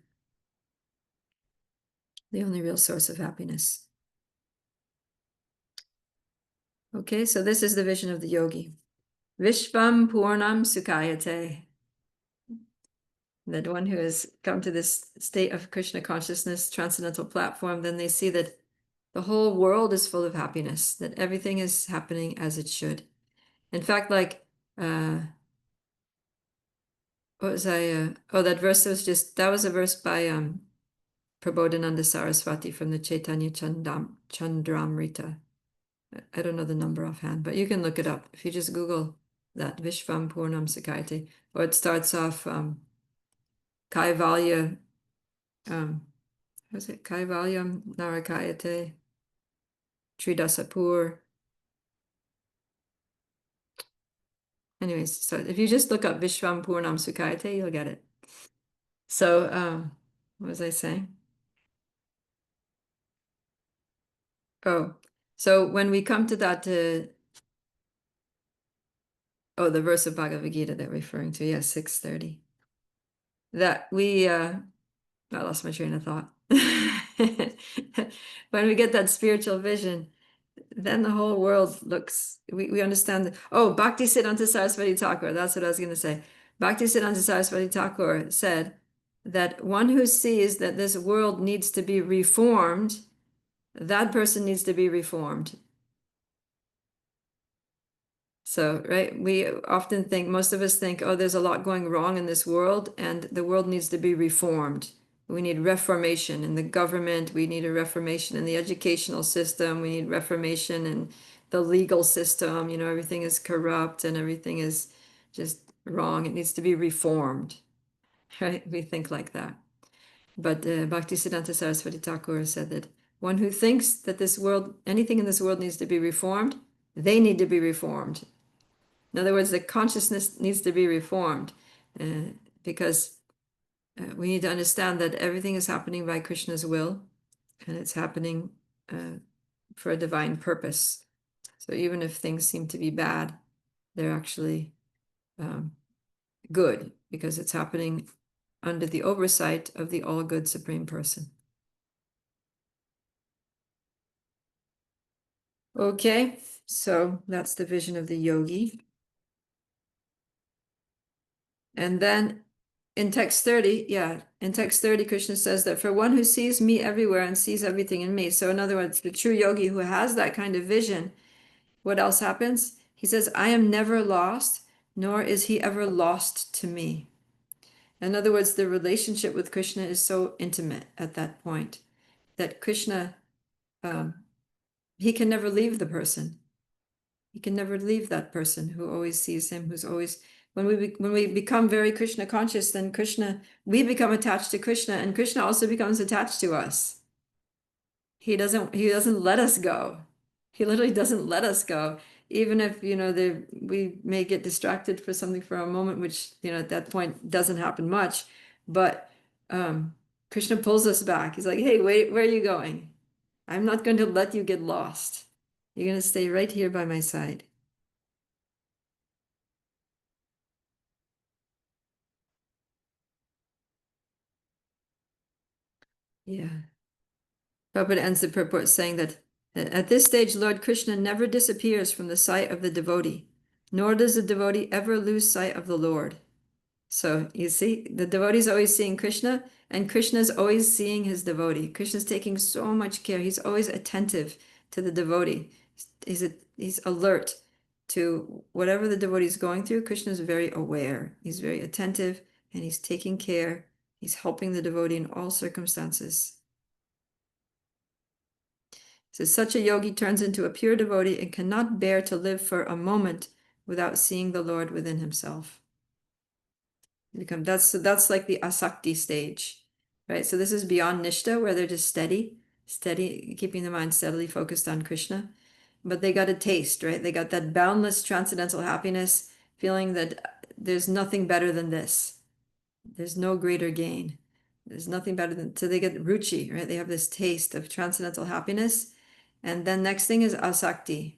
S1: the only real source of happiness. Okay, so this is the vision of the yogi. Vishvam Purnam Sukhayate. That one who has come to this state of Krishna consciousness, transcendental platform, then they see that the whole world is full of happiness, that everything is happening as it should. In fact, like, what was I, that verse that was a verse by Prabodhananda Saraswati from the Chaitanya Chandramrita. I don't know the number offhand, but you can look it up. If you just Google that, Vishvam Purnam Sukhayate, or it starts off Kaivalya, was it Kaivalyam Narakayate, Tridasapur. Anyways, so if you just look up Vishvam Purnam Sukhayate, you'll get it. So, what was I saying? Oh, so when we come to that, the verse of Bhagavad Gita that we're referring to, yes, 6:30. That we, I lost my train of thought. When we get that spiritual vision, then the whole world looks, we understand that. Oh, Bhaktisiddhanta Saraswati Thakur, that's what I was going to say. Bhaktisiddhanta Saraswati Thakur said that one who sees that this world needs to be reformed, that person needs to be reformed. So, right, we often think, most of us think, oh, there's a lot going wrong in this world and the world needs to be reformed. We need reformation in the government. We need a reformation in the educational system. We need reformation in the legal system. Everything is corrupt and everything is just wrong. It needs to be reformed, right? We think like that. But Bhaktisiddhanta Saraswati Thakur said that one who thinks that anything in this world needs to be reformed, they need to be reformed. In other words, the consciousness needs to be reformed because we need to understand that everything is happening by Krishna's will, and it's happening for a divine purpose. So even if things seem to be bad, they're actually good because it's happening under the oversight of the all-good Supreme Person. Okay, so that's the vision of the yogi. And then in text 30, yeah, in text 30, Krishna says that for one who sees me everywhere and sees everything in me. So in other words, the true yogi who has that kind of vision, what else happens? He says, I am never lost, nor is he ever lost to me. In other words, the relationship with Krishna is so intimate at that point that Krishna, he can never leave the person. He can never leave that person who always sees him, who's always, when we become very Krishna conscious, then Krishna, we become attached to Krishna, and Krishna also becomes attached to us. He doesn't let us go. He literally doesn't let us go. Even if, we may get distracted for something for a moment, which, at that point doesn't happen much, but Krishna pulls us back. He's like, hey, wait, where are you going? I'm not going to let you get lost. You're going to stay right here by my side. Yeah. Prabhupada ends the purport saying that at this stage, Lord Krishna never disappears from the sight of the devotee, nor does the devotee ever lose sight of the Lord. So you see, the devotee is always seeing Krishna, and Krishna is always seeing his devotee. Krishna's taking so much care. He's always attentive to the devotee. He's alert to whatever the devotee is going through. Krishna is very aware. He's very attentive, and he's taking care. He's helping the devotee in all circumstances. So such a yogi turns into a pure devotee and cannot bear to live for a moment without seeing the Lord within himself. That's like the asakti stage, right? So this is beyond nishta, where they're just steady, keeping the mind steadily focused on Krishna. But they got a taste, right? They got that boundless transcendental happiness, feeling that there's nothing better than this. There's no greater gain. There's nothing better than, so they get ruchi, right? They have this taste of transcendental happiness. And then next thing is asakti.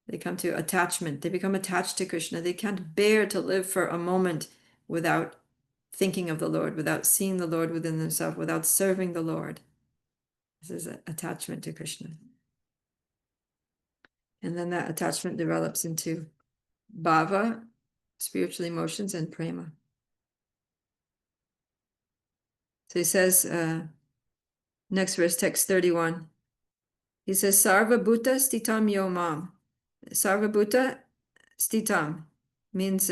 S1: They come to attachment. They become attached to Krishna. They can't bear to live for a moment without thinking of the Lord, without seeing the Lord within themselves, without serving the Lord. This is an attachment to Krishna. And then that attachment develops into bhava, spiritual emotions, and prema. So he says, next verse, text 31. He says, Sarva Bhuta Stitam Yo Mam. Sarva Bhuta Stitam means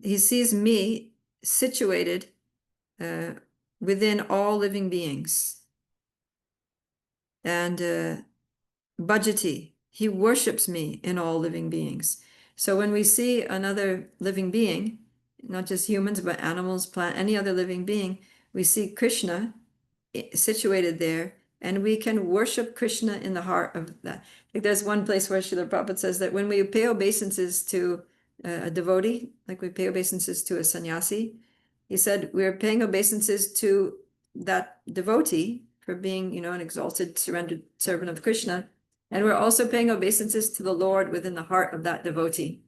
S1: he sees me situated within all living beings. And bhajati, he worships me in all living beings. So when we see another living being, not just humans, but animals, plant, any other living being, we see Krishna situated there, and we can worship Krishna in the heart of that. I think there's one place where Srila Prabhupada says that when we pay obeisances to a devotee, like we pay obeisances to a sannyasi, he said we're paying obeisances to that devotee for being, an exalted, surrendered servant of Krishna, and we're also paying obeisances to the Lord within the heart of that devotee.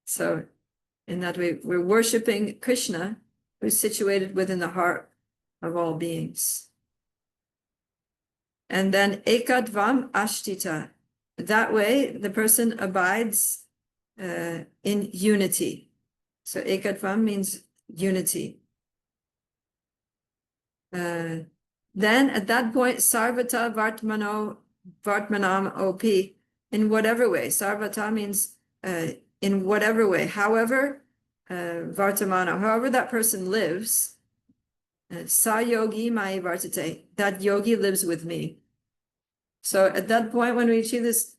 S1: So in that way, we're worshiping Krishna, who's situated within the heart of all beings. And then ekadvam ashtita. That way, the person abides in unity. So ekadvam means unity. Then at that point, sarvata vartmanam op, in whatever way. Sarvata means in whatever way, however, vartamana, however that person lives, sa yogi mai vartate, that yogi lives with me. So at that point, when we achieve this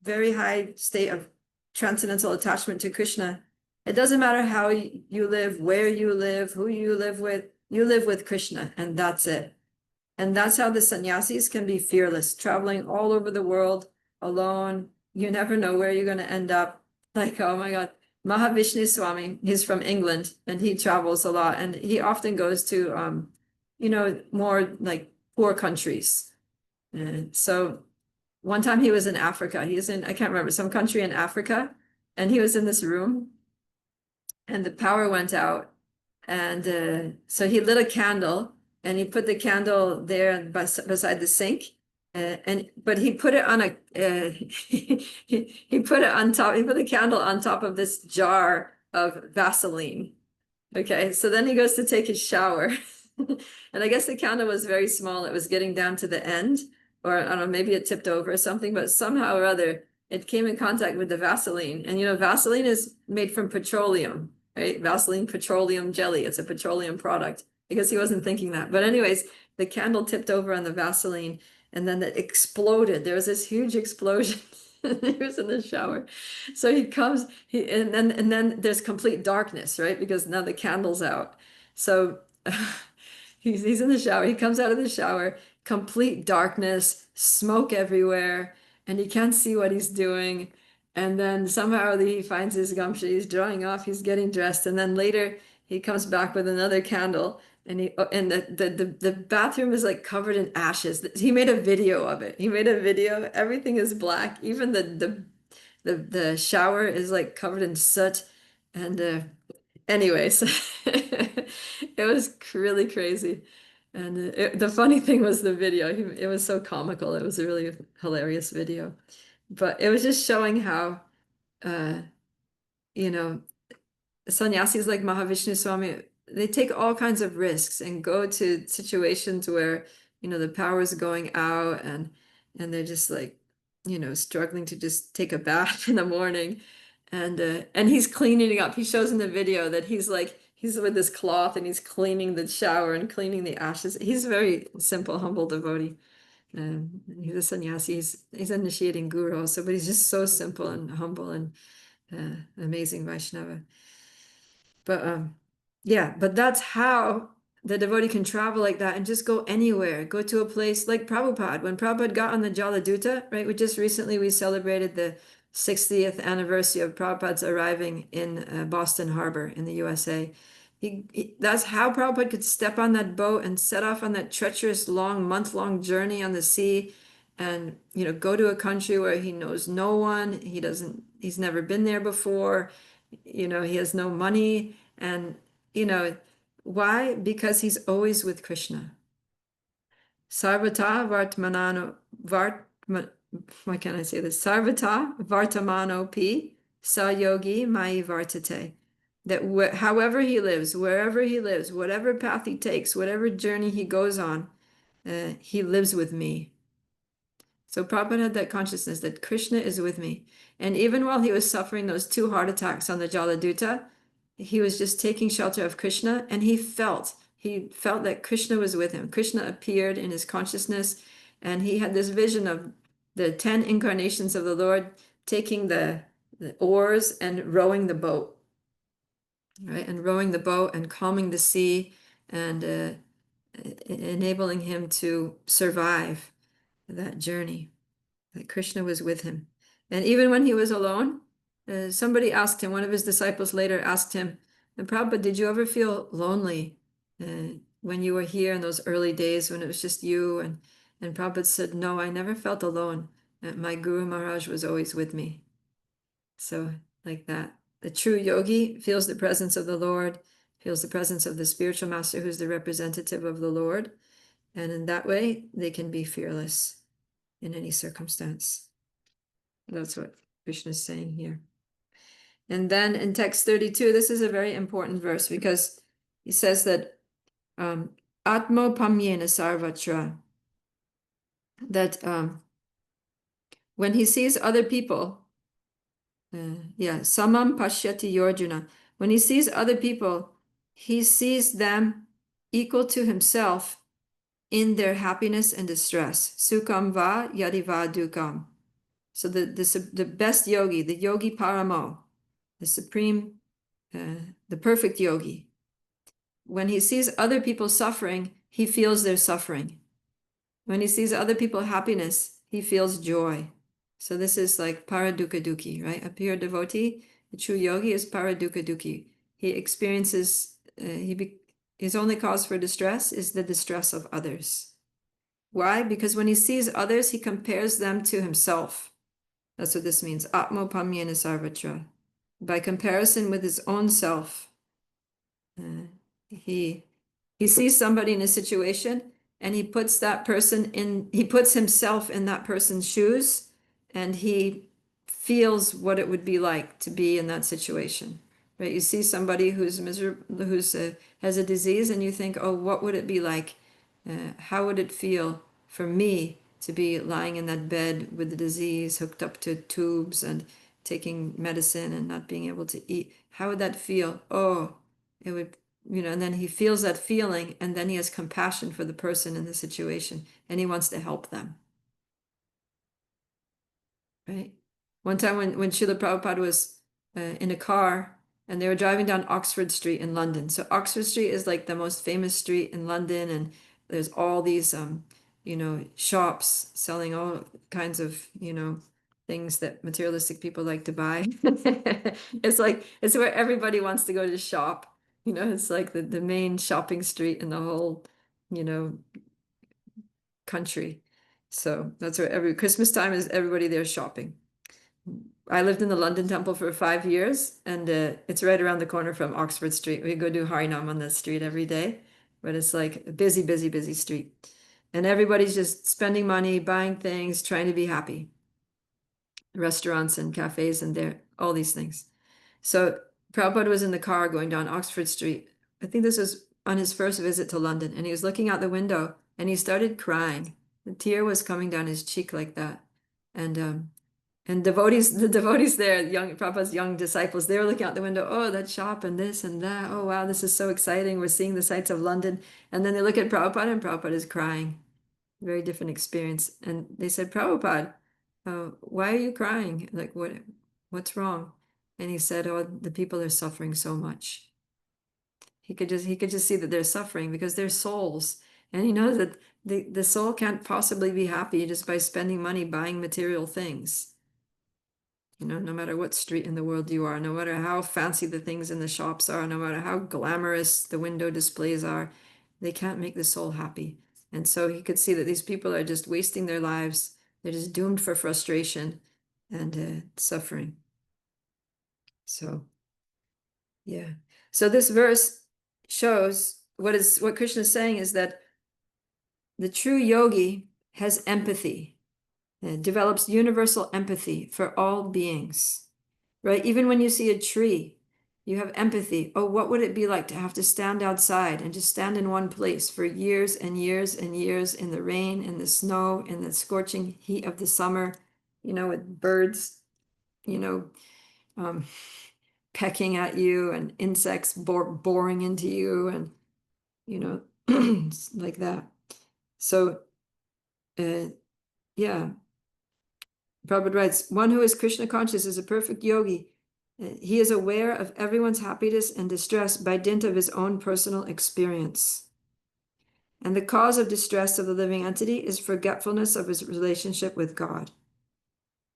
S1: very high state of transcendental attachment to Krishna, it doesn't matter how you live, where you live, who you live with Krishna, and that's it. And that's how the sannyasis can be fearless, traveling all over the world alone. You never know where you're going to end up. Like, oh my God, Mahavishnu Swami, he's from England, and he travels a lot, and he often goes to, more like poor countries. So one time he was in Africa. He was in, I can't remember, some country in Africa, and he was in this room, and the power went out, and so he lit a candle, and he put the candle there beside the sink, but he put it on a he put it on top. He put the candle on top of this jar of Vaseline, Okay, so then he goes to take his shower. And I guess the candle was very small. It was getting down to the end, or I don't know, maybe it tipped over or something, but somehow or other it came in contact with the Vaseline. And Vaseline is made from petroleum, right? Vaseline petroleum jelly. It's a petroleum product because he wasn't thinking that. But anyways, the candle tipped over on the Vaseline and then it exploded. There was this huge explosion. He was in the shower. So he comes, and then there's complete darkness, right? Because now the candle's out. So he's in the shower. He comes out of the shower, complete darkness, smoke everywhere, and he can't see what he's doing. And then somehow he finds his gumption. He's drying off. He's getting dressed, and then later he comes back with another candle. And the bathroom is like covered in ashes. He made a video of it. He made a video. Everything is black. Even the shower is like covered in soot. And anyways, it was really crazy. And the funny thing was the video. It was so comical. It was a really hilarious video. But it was just showing how, uh, you know, sannyasis like Mahavishnu Swami, they take all kinds of risks and go to situations where, the power is going out and they're just like, struggling to just take a bath in the morning. And he's cleaning up. He shows in the video that he's with this cloth and he's cleaning the shower and cleaning the ashes. He's a very simple, humble devotee. He's a sannyasi. He's an initiating guru also, but he's just so simple and humble and amazing Vaishnava. But yeah, but that's how the devotee can travel like that and just go anywhere, go to a place like Prabhupada. When Prabhupada got on the Jaladuta, right? We celebrated the 60th anniversary of Prabhupada's arriving in Boston Harbor in the USA. That's how Prabhupada could step on that boat and set off on that treacherous month-long journey on the sea and go to a country where he knows no one, he's never been there before, he has no money, and why? Because he's always with Krishna. Sarvata vartmanano why can't I say this? Sarvata vartamano pi sa yogi mai vartate. That however he lives, wherever he lives, whatever path he takes, whatever journey he goes on, he lives with me. So Prabhupada had that consciousness that Krishna is with me. And even while he was suffering those 2 heart attacks on the Jaladuta, he was just taking shelter of Krishna, and he felt that Krishna was with him. Krishna appeared in his consciousness, and he had this vision of the 10 incarnations of the Lord taking the oars and rowing the boat, right? And rowing the boat and calming the sea and enabling him to survive that journey, that Krishna was with him. And even when he was alone, somebody asked him, one of his disciples later asked him, Prabhupada, did you ever feel lonely when you were here in those early days when it was just you? And Prabhupada said, no, I never felt alone. My Guru Maharaj was always with me. So like that, the true yogi feels the presence of the Lord, feels the presence of the spiritual master who's the representative of the Lord. And in that way, they can be fearless in any circumstance. That's what Krishna is saying here. And then in text 32, this is a very important verse because he says that Atmo Pamyena Sarvatra, that when he sees other people, Samam Pashyati Yorjuna, when he sees other people, he sees them equal to himself in their happiness and distress. Sukham va yadiva dukam. So the best yogi, the yogi paramo, the supreme, the perfect yogi, when he sees other people suffering, he feels their suffering. When he sees other people happiness, he feels joy. So this is like paradukkha dukhi, right? A pure devotee, the true yogi is paradukkha dukhi. He experiences, his only cause for distress is the distress of others. Why? Because when he sees others, he compares them to himself. That's what this means. Atmo Pamyena Sarvatra. By comparison with his own self, he sees somebody in a situation and he puts himself in that person's shoes, and he feels what it would be like to be in that situation. right? You see somebody who's miserable, who's has a disease, and you think, oh, what would it be like? How would it feel for me to be lying in that bed with the disease, hooked up to tubes and taking medicine and not being able to eat? How would that feel? Oh, it would, and then he feels that feeling, and then he has compassion for the person in the situation, and he wants to help them. Right? One time when Srila Prabhupada was in a car and they were driving down Oxford Street in London. So Oxford Street is like the most famous street in London, and there's all these shops selling all kinds of things that materialistic people like to buy. It's where everybody wants to go to shop. It's like the main shopping street in the whole country. So that's where every Christmas time is, everybody there shopping. I lived in the London Temple for 5 years, and it's right around the corner from Oxford Street. We go do Harinam on that street every day, but it's like a busy, busy, busy street. And everybody's just spending money, buying things, trying to be happy. Restaurants and cafes and there, all these things. So Prabhupada was in the car going down Oxford Street. I think this was on his first visit to London, and he was looking out the window and he started crying. The tear was coming down his cheek like that. And the devotees there, Prabhupada's young disciples, they were looking out the window, oh, that shop and this and that. Oh, wow, this is so exciting. We're seeing the sights of London. And then they look at Prabhupada, and Prabhupada is crying. Very different experience. And they said, Prabhupada, why are you crying? Like, what's wrong? And he said, oh, the people are suffering so much. He could just see that they're suffering because they're souls. And he knows that the soul can't possibly be happy just by spending money buying material things. No matter what street in the world you are, no matter how fancy the things in the shops are, no matter how glamorous the window displays are, they can't make the soul happy. And so he could see that these people are just wasting their lives. They're just doomed for frustration and suffering. So, yeah. So this verse shows what Krishna is saying is that the true yogi has empathy, develops universal empathy for all beings. Right? Even when you see a tree, you have empathy. Oh, what would it be like to have to stand outside and just stand in one place for years and years and years in the rain, in the snow, in the scorching heat of the summer, with birds, pecking at you and insects boring into you and, like that. So, yeah. Prabhupada writes, one who is Krishna conscious is a perfect yogi. He is aware of everyone's happiness and distress by dint of his own personal experience. And the cause of distress of the living entity is forgetfulness of his relationship with God.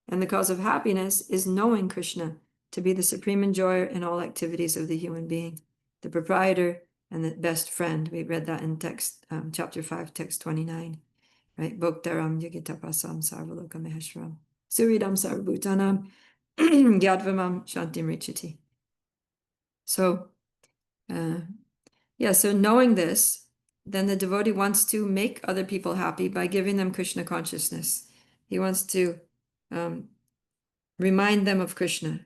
S1: And the cause of happiness is knowing Krishna to be the supreme enjoyer in all activities of the human being, the proprietor and the best friend. We read that in text, chapter 5, text 29, right? Bhoktaram yagitapasam sarvalokam maheshwaram. Suridam sarvabhutanam Gyadvamam Shantim Richiti. So, so knowing this, then the devotee wants to make other people happy by giving them Krishna consciousness. He wants to remind them of Krishna,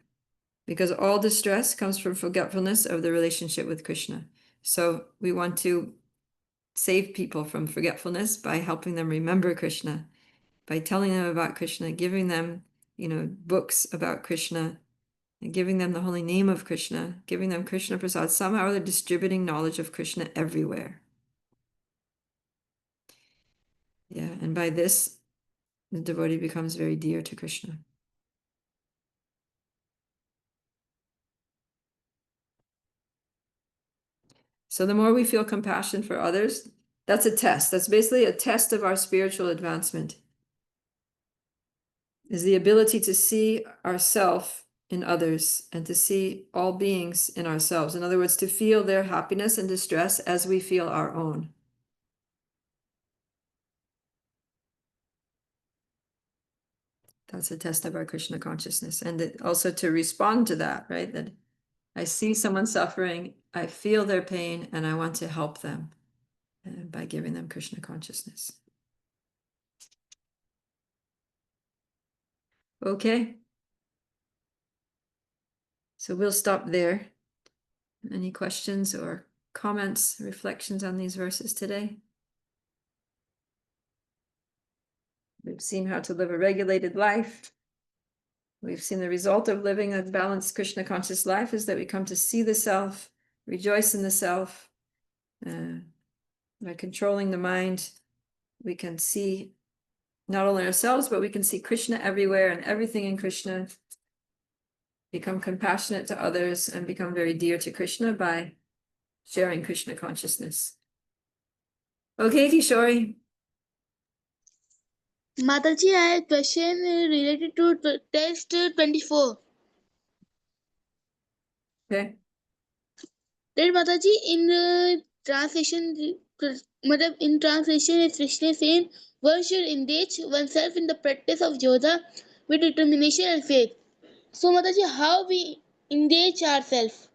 S1: because all distress comes from forgetfulness of the relationship with Krishna. So we want to save people from forgetfulness by helping them remember Krishna, by telling them about Krishna, giving them, books about Krishna, and giving them the holy name of Krishna, giving them Krishna Prasad. Somehow they're distributing knowledge of Krishna everywhere. Yeah, and by this, the devotee becomes very dear to Krishna. So the more we feel compassion for others, that's a test. That's basically a test of our spiritual advancement. Is the ability to see ourself in others and to see all beings in ourselves. In other words, to feel their happiness and distress as we feel our own. That's a test of our Krishna consciousness. And also to respond to that, right? That I see someone suffering, I feel their pain, and I want to help them by giving them Krishna consciousness. Okay. So we'll stop there. Any questions or comments, reflections on these verses today? We've seen how to live a regulated life. We've seen the result of living a balanced Krishna conscious life is that we come to see the self, rejoice in the self. By controlling the mind, we can see not only ourselves, but we can see Krishna everywhere and everything in Krishna, become compassionate to others, and become very dear to Krishna by sharing Krishna consciousness. Okay, Kishori.
S2: Mataji, I have a question related to test 24.
S1: Okay.
S2: Then Mataji, in translation, in translation, it's Krishna saying, one should engage oneself in the practice of yoga with determination and faith. So Mataji, how we engage ourselves?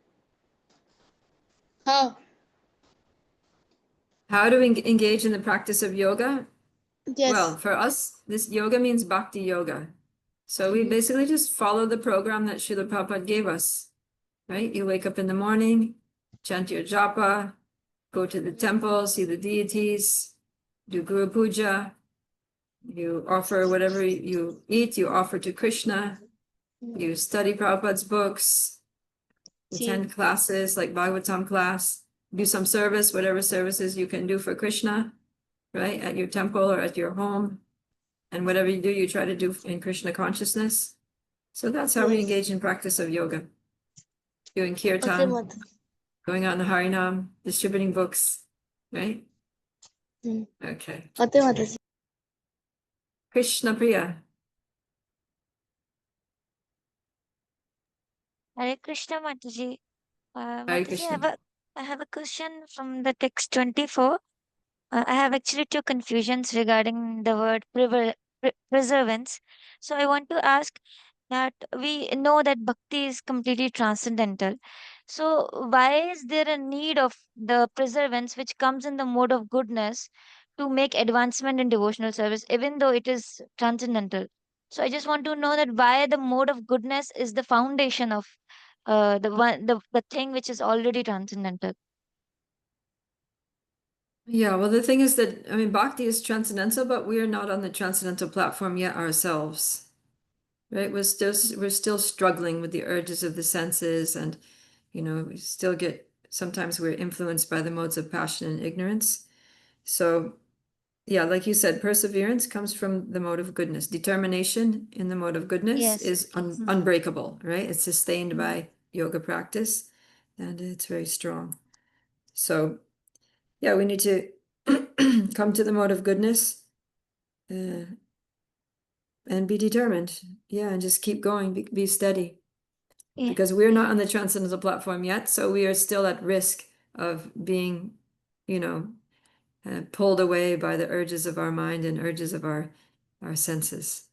S2: How?
S1: How do we engage in the practice of yoga?
S2: Yes.
S1: Well, for us, this yoga means bhakti yoga. So we basically just follow the program that Srila Prabhupada gave us, right? You wake up in the morning, chant your japa, go to the temple, see the deities, do Guru Puja, you offer whatever you eat, you offer to Krishna, you study Prabhupada's books, attend classes like Bhagavatam class, do some service, whatever services you can do for Krishna, right? At your temple or at your home. And whatever you do, you try to do in Krishna consciousness. So that's how we engage in practice of yoga. Doing kirtan, going out in the Harinam, distributing books, right? Okay. Krishna Priya.
S8: Hare Krishna, Mataji.
S1: Hare
S8: Mataji,
S1: Krishna.
S8: I have a question from the text 24. I have actually two confusions regarding the word preservance. So I want to ask that we know that bhakti is completely transcendental. So why is there a need of the preservance which comes in the mode of goodness to make advancement in devotional service, even though it is transcendental? So I just want to know that why the mode of goodness is the foundation of the thing which is already transcendental.
S1: Yeah, well, the thing is that, I mean, bhakti is transcendental, but we are not on the transcendental platform yet ourselves, right? We're still struggling with the urges of the senses, and, we still sometimes we're influenced by the modes of passion and ignorance. So, yeah, like you said, perseverance comes from the mode of goodness. Determination in the mode of goodness
S8: Yes.
S1: is unbreakable, right? It's sustained by yoga practice, and it's very strong. So, yeah, we need to come to the mode of goodness and be determined. Yeah, and just keep going, be steady.
S8: Yeah.
S1: Because we're not on the transcendental platform yet, so we are still at risk of being, pulled away by the urges of our mind and urges of our senses.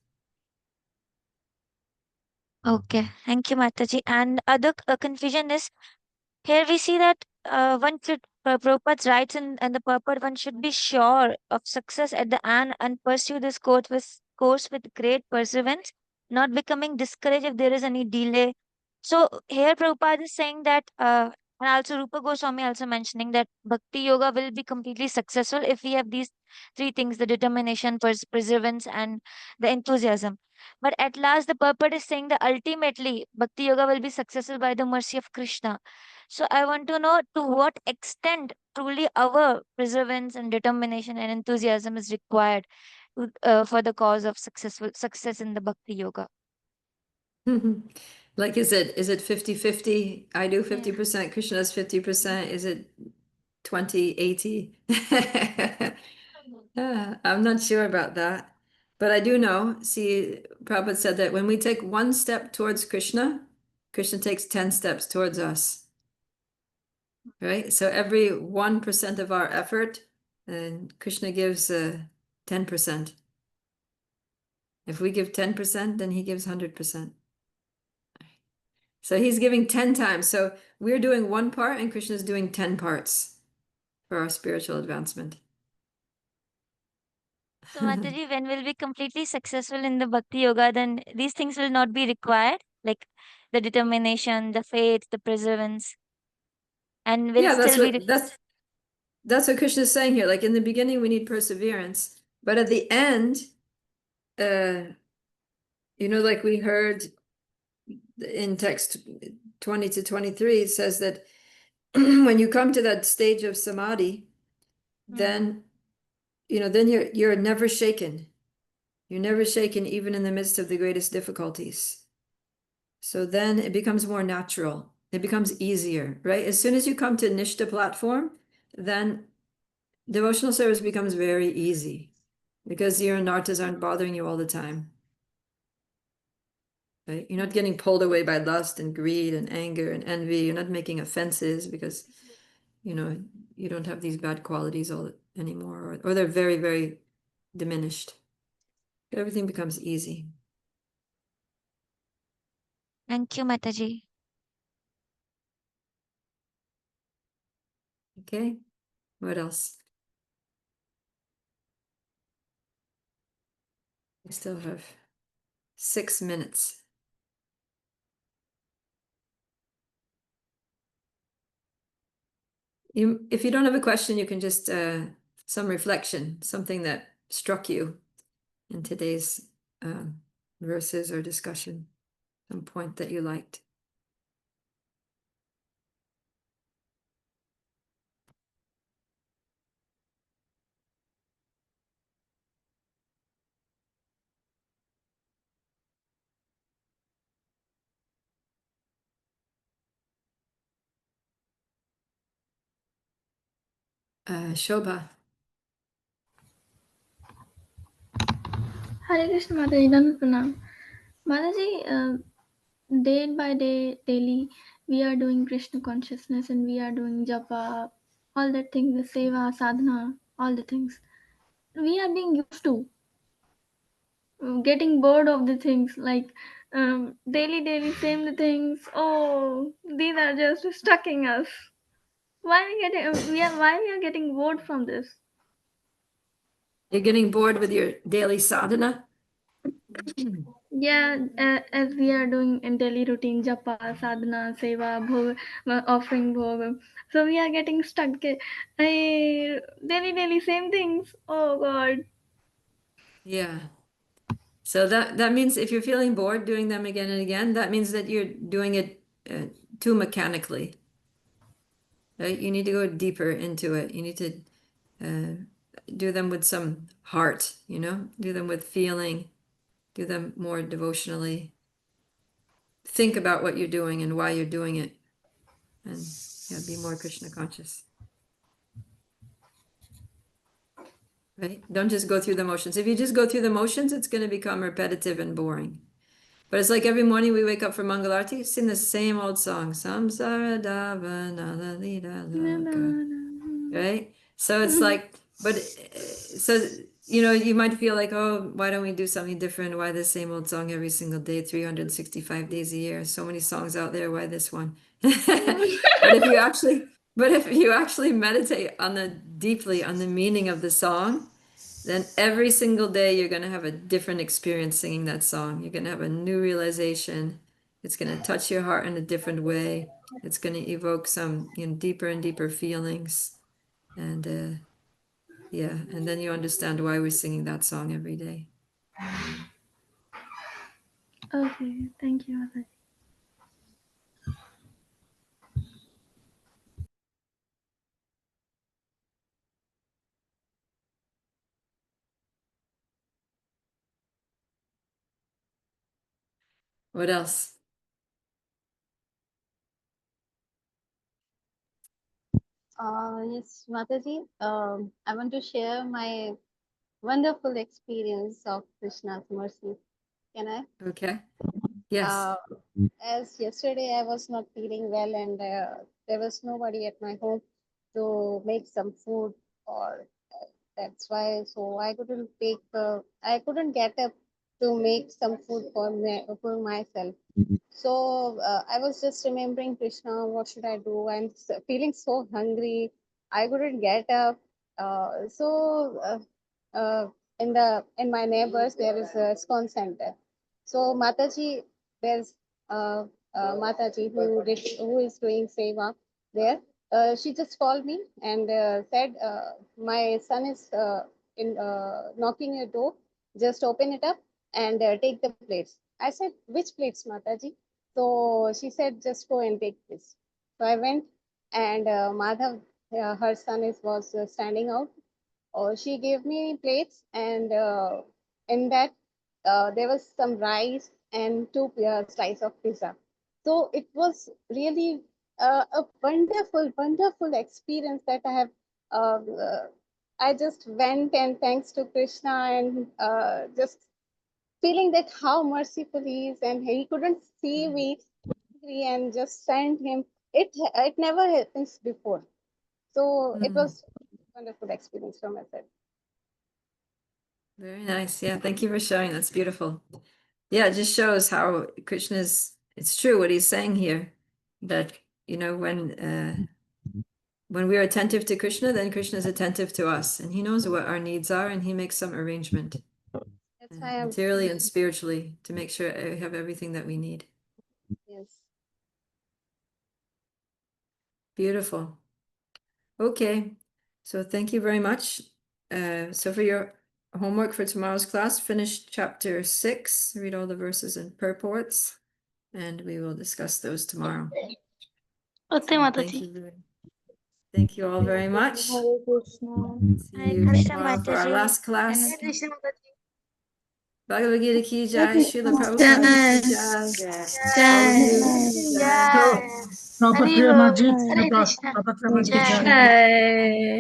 S8: Okay, thank you, Mataji. And other confusion is here we see that one should, Prabhupada's writes and the purport, one should be sure of success at the end and pursue this course with great perseverance, not becoming discouraged if there is any delay. So here Prabhupada is saying that, and also Rupa Goswami also mentioning that Bhakti Yoga will be completely successful if we have these three things: the determination, perseverance, and the enthusiasm. But at last, the purport is saying that ultimately Bhakti Yoga will be successful by the mercy of Krishna. So I want to know to what extent truly our perseverance and determination and enthusiasm is required for the cause of success in the Bhakti Yoga.
S1: Like, is it 50-50? I do 50%, Krishna does 50%. Is it 20-80? I'm not sure about that. But I do know, see, Prabhupada said that when we take one step towards Krishna, Krishna takes 10 steps towards us. Right? So every 1% of our effort, and Krishna gives 10%. If we give 10%, then he gives 100%. So he's giving 10 times. So we're doing one part and Krishna's doing 10 parts for our spiritual advancement.
S8: So Mataji, when we'll be completely successful in the Bhakti Yoga, then these things will not be required, like the determination, the faith, the perseverance. and will
S1: Yeah,
S8: still be.
S1: that's what Krishna is saying here. Like in the beginning, we need perseverance, but at the end, like we heard in text 20 to 23, it says that when you come to that stage of samadhi, then then you're never shaken. You're never shaken, even in the midst of the greatest difficulties. So then it becomes more natural. It becomes easier, right? As soon as you come to Nishta platform, then devotional service becomes very easy because your anarthas aren't bothering you all the time. Right? You're not getting pulled away by lust and greed and anger and envy. You're not making offenses because you don't have these bad qualities anymore, or they're very, very diminished. Everything becomes easy.
S8: Thank you, Mataji.
S1: Okay, what else? We still have 6 minutes. If you don't have a question, you can just some reflection, something that struck you in today's verses or discussion, some point that you liked. Shobha.
S9: Hare Krishna Mataji, Dandavat Pranam. Mataji, day by day, daily, we are doing Krishna consciousness and we are doing japa, all that things, the seva, sadhana, all the things. We are being used to getting bored of the things, like daily, same the things. Oh, these are just stucking us. Why we are getting bored from this?
S1: You're getting bored with your daily sadhana?
S9: Yeah, as we are doing in daily routine, japa, sadhana, seva, bhog, offering bhog. So we are getting stuck. Daily, same things. Oh God.
S1: Yeah. So that means if you're feeling bored doing them again and again, that means that you're doing it too mechanically. Right? You need to go deeper into it. You need to do them with some heart, do them with feeling, do them more devotionally. Think about what you're doing and why you're doing it, and be more Krishna conscious. Right? Don't just go through the motions. If you just go through the motions, it's going to become repetitive and boring. But it's like every morning we wake up for Mangalarti, sing the same old song. Samsara dava nala lida loka. Right? So it's like, so you might feel like, oh, why don't we do something different? Why the same old song every single day, 365 days a year? So many songs out there, why this one? But if you actually meditate deeply on the meaning of the song, then every single day you're going to have a different experience singing that song. You're going to have a new realization. It's going to touch your heart in a different way. It's going to evoke some deeper and deeper feelings. And and then you understand why we're singing that song every day.
S9: Okay, thank you, Mataji.
S1: What else?
S6: Yes, Mataji, I want to share my wonderful experience of Krishna's mercy. Can I?
S1: Okay. Yes.
S6: As yesterday I was not feeling well and there was nobody at my home to make some food, or that's why. So I couldn't get up to make some food for myself. So I was just remembering Krishna. What should I do? Feeling so hungry. I couldn't get up. Uh, in my neighbors there is a ISKCON center. So Mataji, there's Mataji who is doing seva there. she just called me and said, my son is knocking your door. Just open it up and take the plates. I said, which plates, Mataji? So she said, just go and take this. So I went, and Madhav, her son was standing out. She gave me plates, and in that there was some rice and two slices of pizza. So it was really a wonderful, wonderful experience that I have. Uh, uh, I just went, and thanks to Krishna, and just feeling that how merciful he is, and he couldn't see me angry and just sent him. It never happens before. So it
S1: Mm,
S6: was a wonderful experience from my side.
S1: very nice. Yeah, thank you for sharing. That's beautiful. Yeah, it just shows how Krishna's, it's true what he's saying here, that, when we are attentive to Krishna, then Krishna is attentive to us, and he knows what our needs are, and he makes some arrangement,
S6: That's why I'm
S1: materially and spiritually, to make sure we have everything that we need.
S6: yes.
S1: Beautiful. Okay, so thank you very much. So for your homework for tomorrow's class, finish chapter 6, read all the verses and purports, and we will discuss those tomorrow.
S9: Okay,
S1: So
S9: Mataji.
S1: thank you all very much.
S2: Hare Krishna.
S1: See
S8: Hare
S1: you
S8: Krishna,
S1: tomorrow for our
S8: Mataji.
S1: last class.
S8: And
S1: Bhagavad Gita ki jai, Srila
S7: Krishna.
S1: Prabhupada ki jai. Prabhupada ki jai.
S4: So, Prabhupada
S2: Hari
S4: Priya
S2: Bol.
S4: Maji,
S2: Hare Krishna.
S4: Prabhupada Priya Maji ki
S2: Jai.
S4: jai.
S9: Jai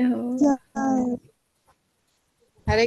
S9: Ho.
S7: Jai.
S10: Hare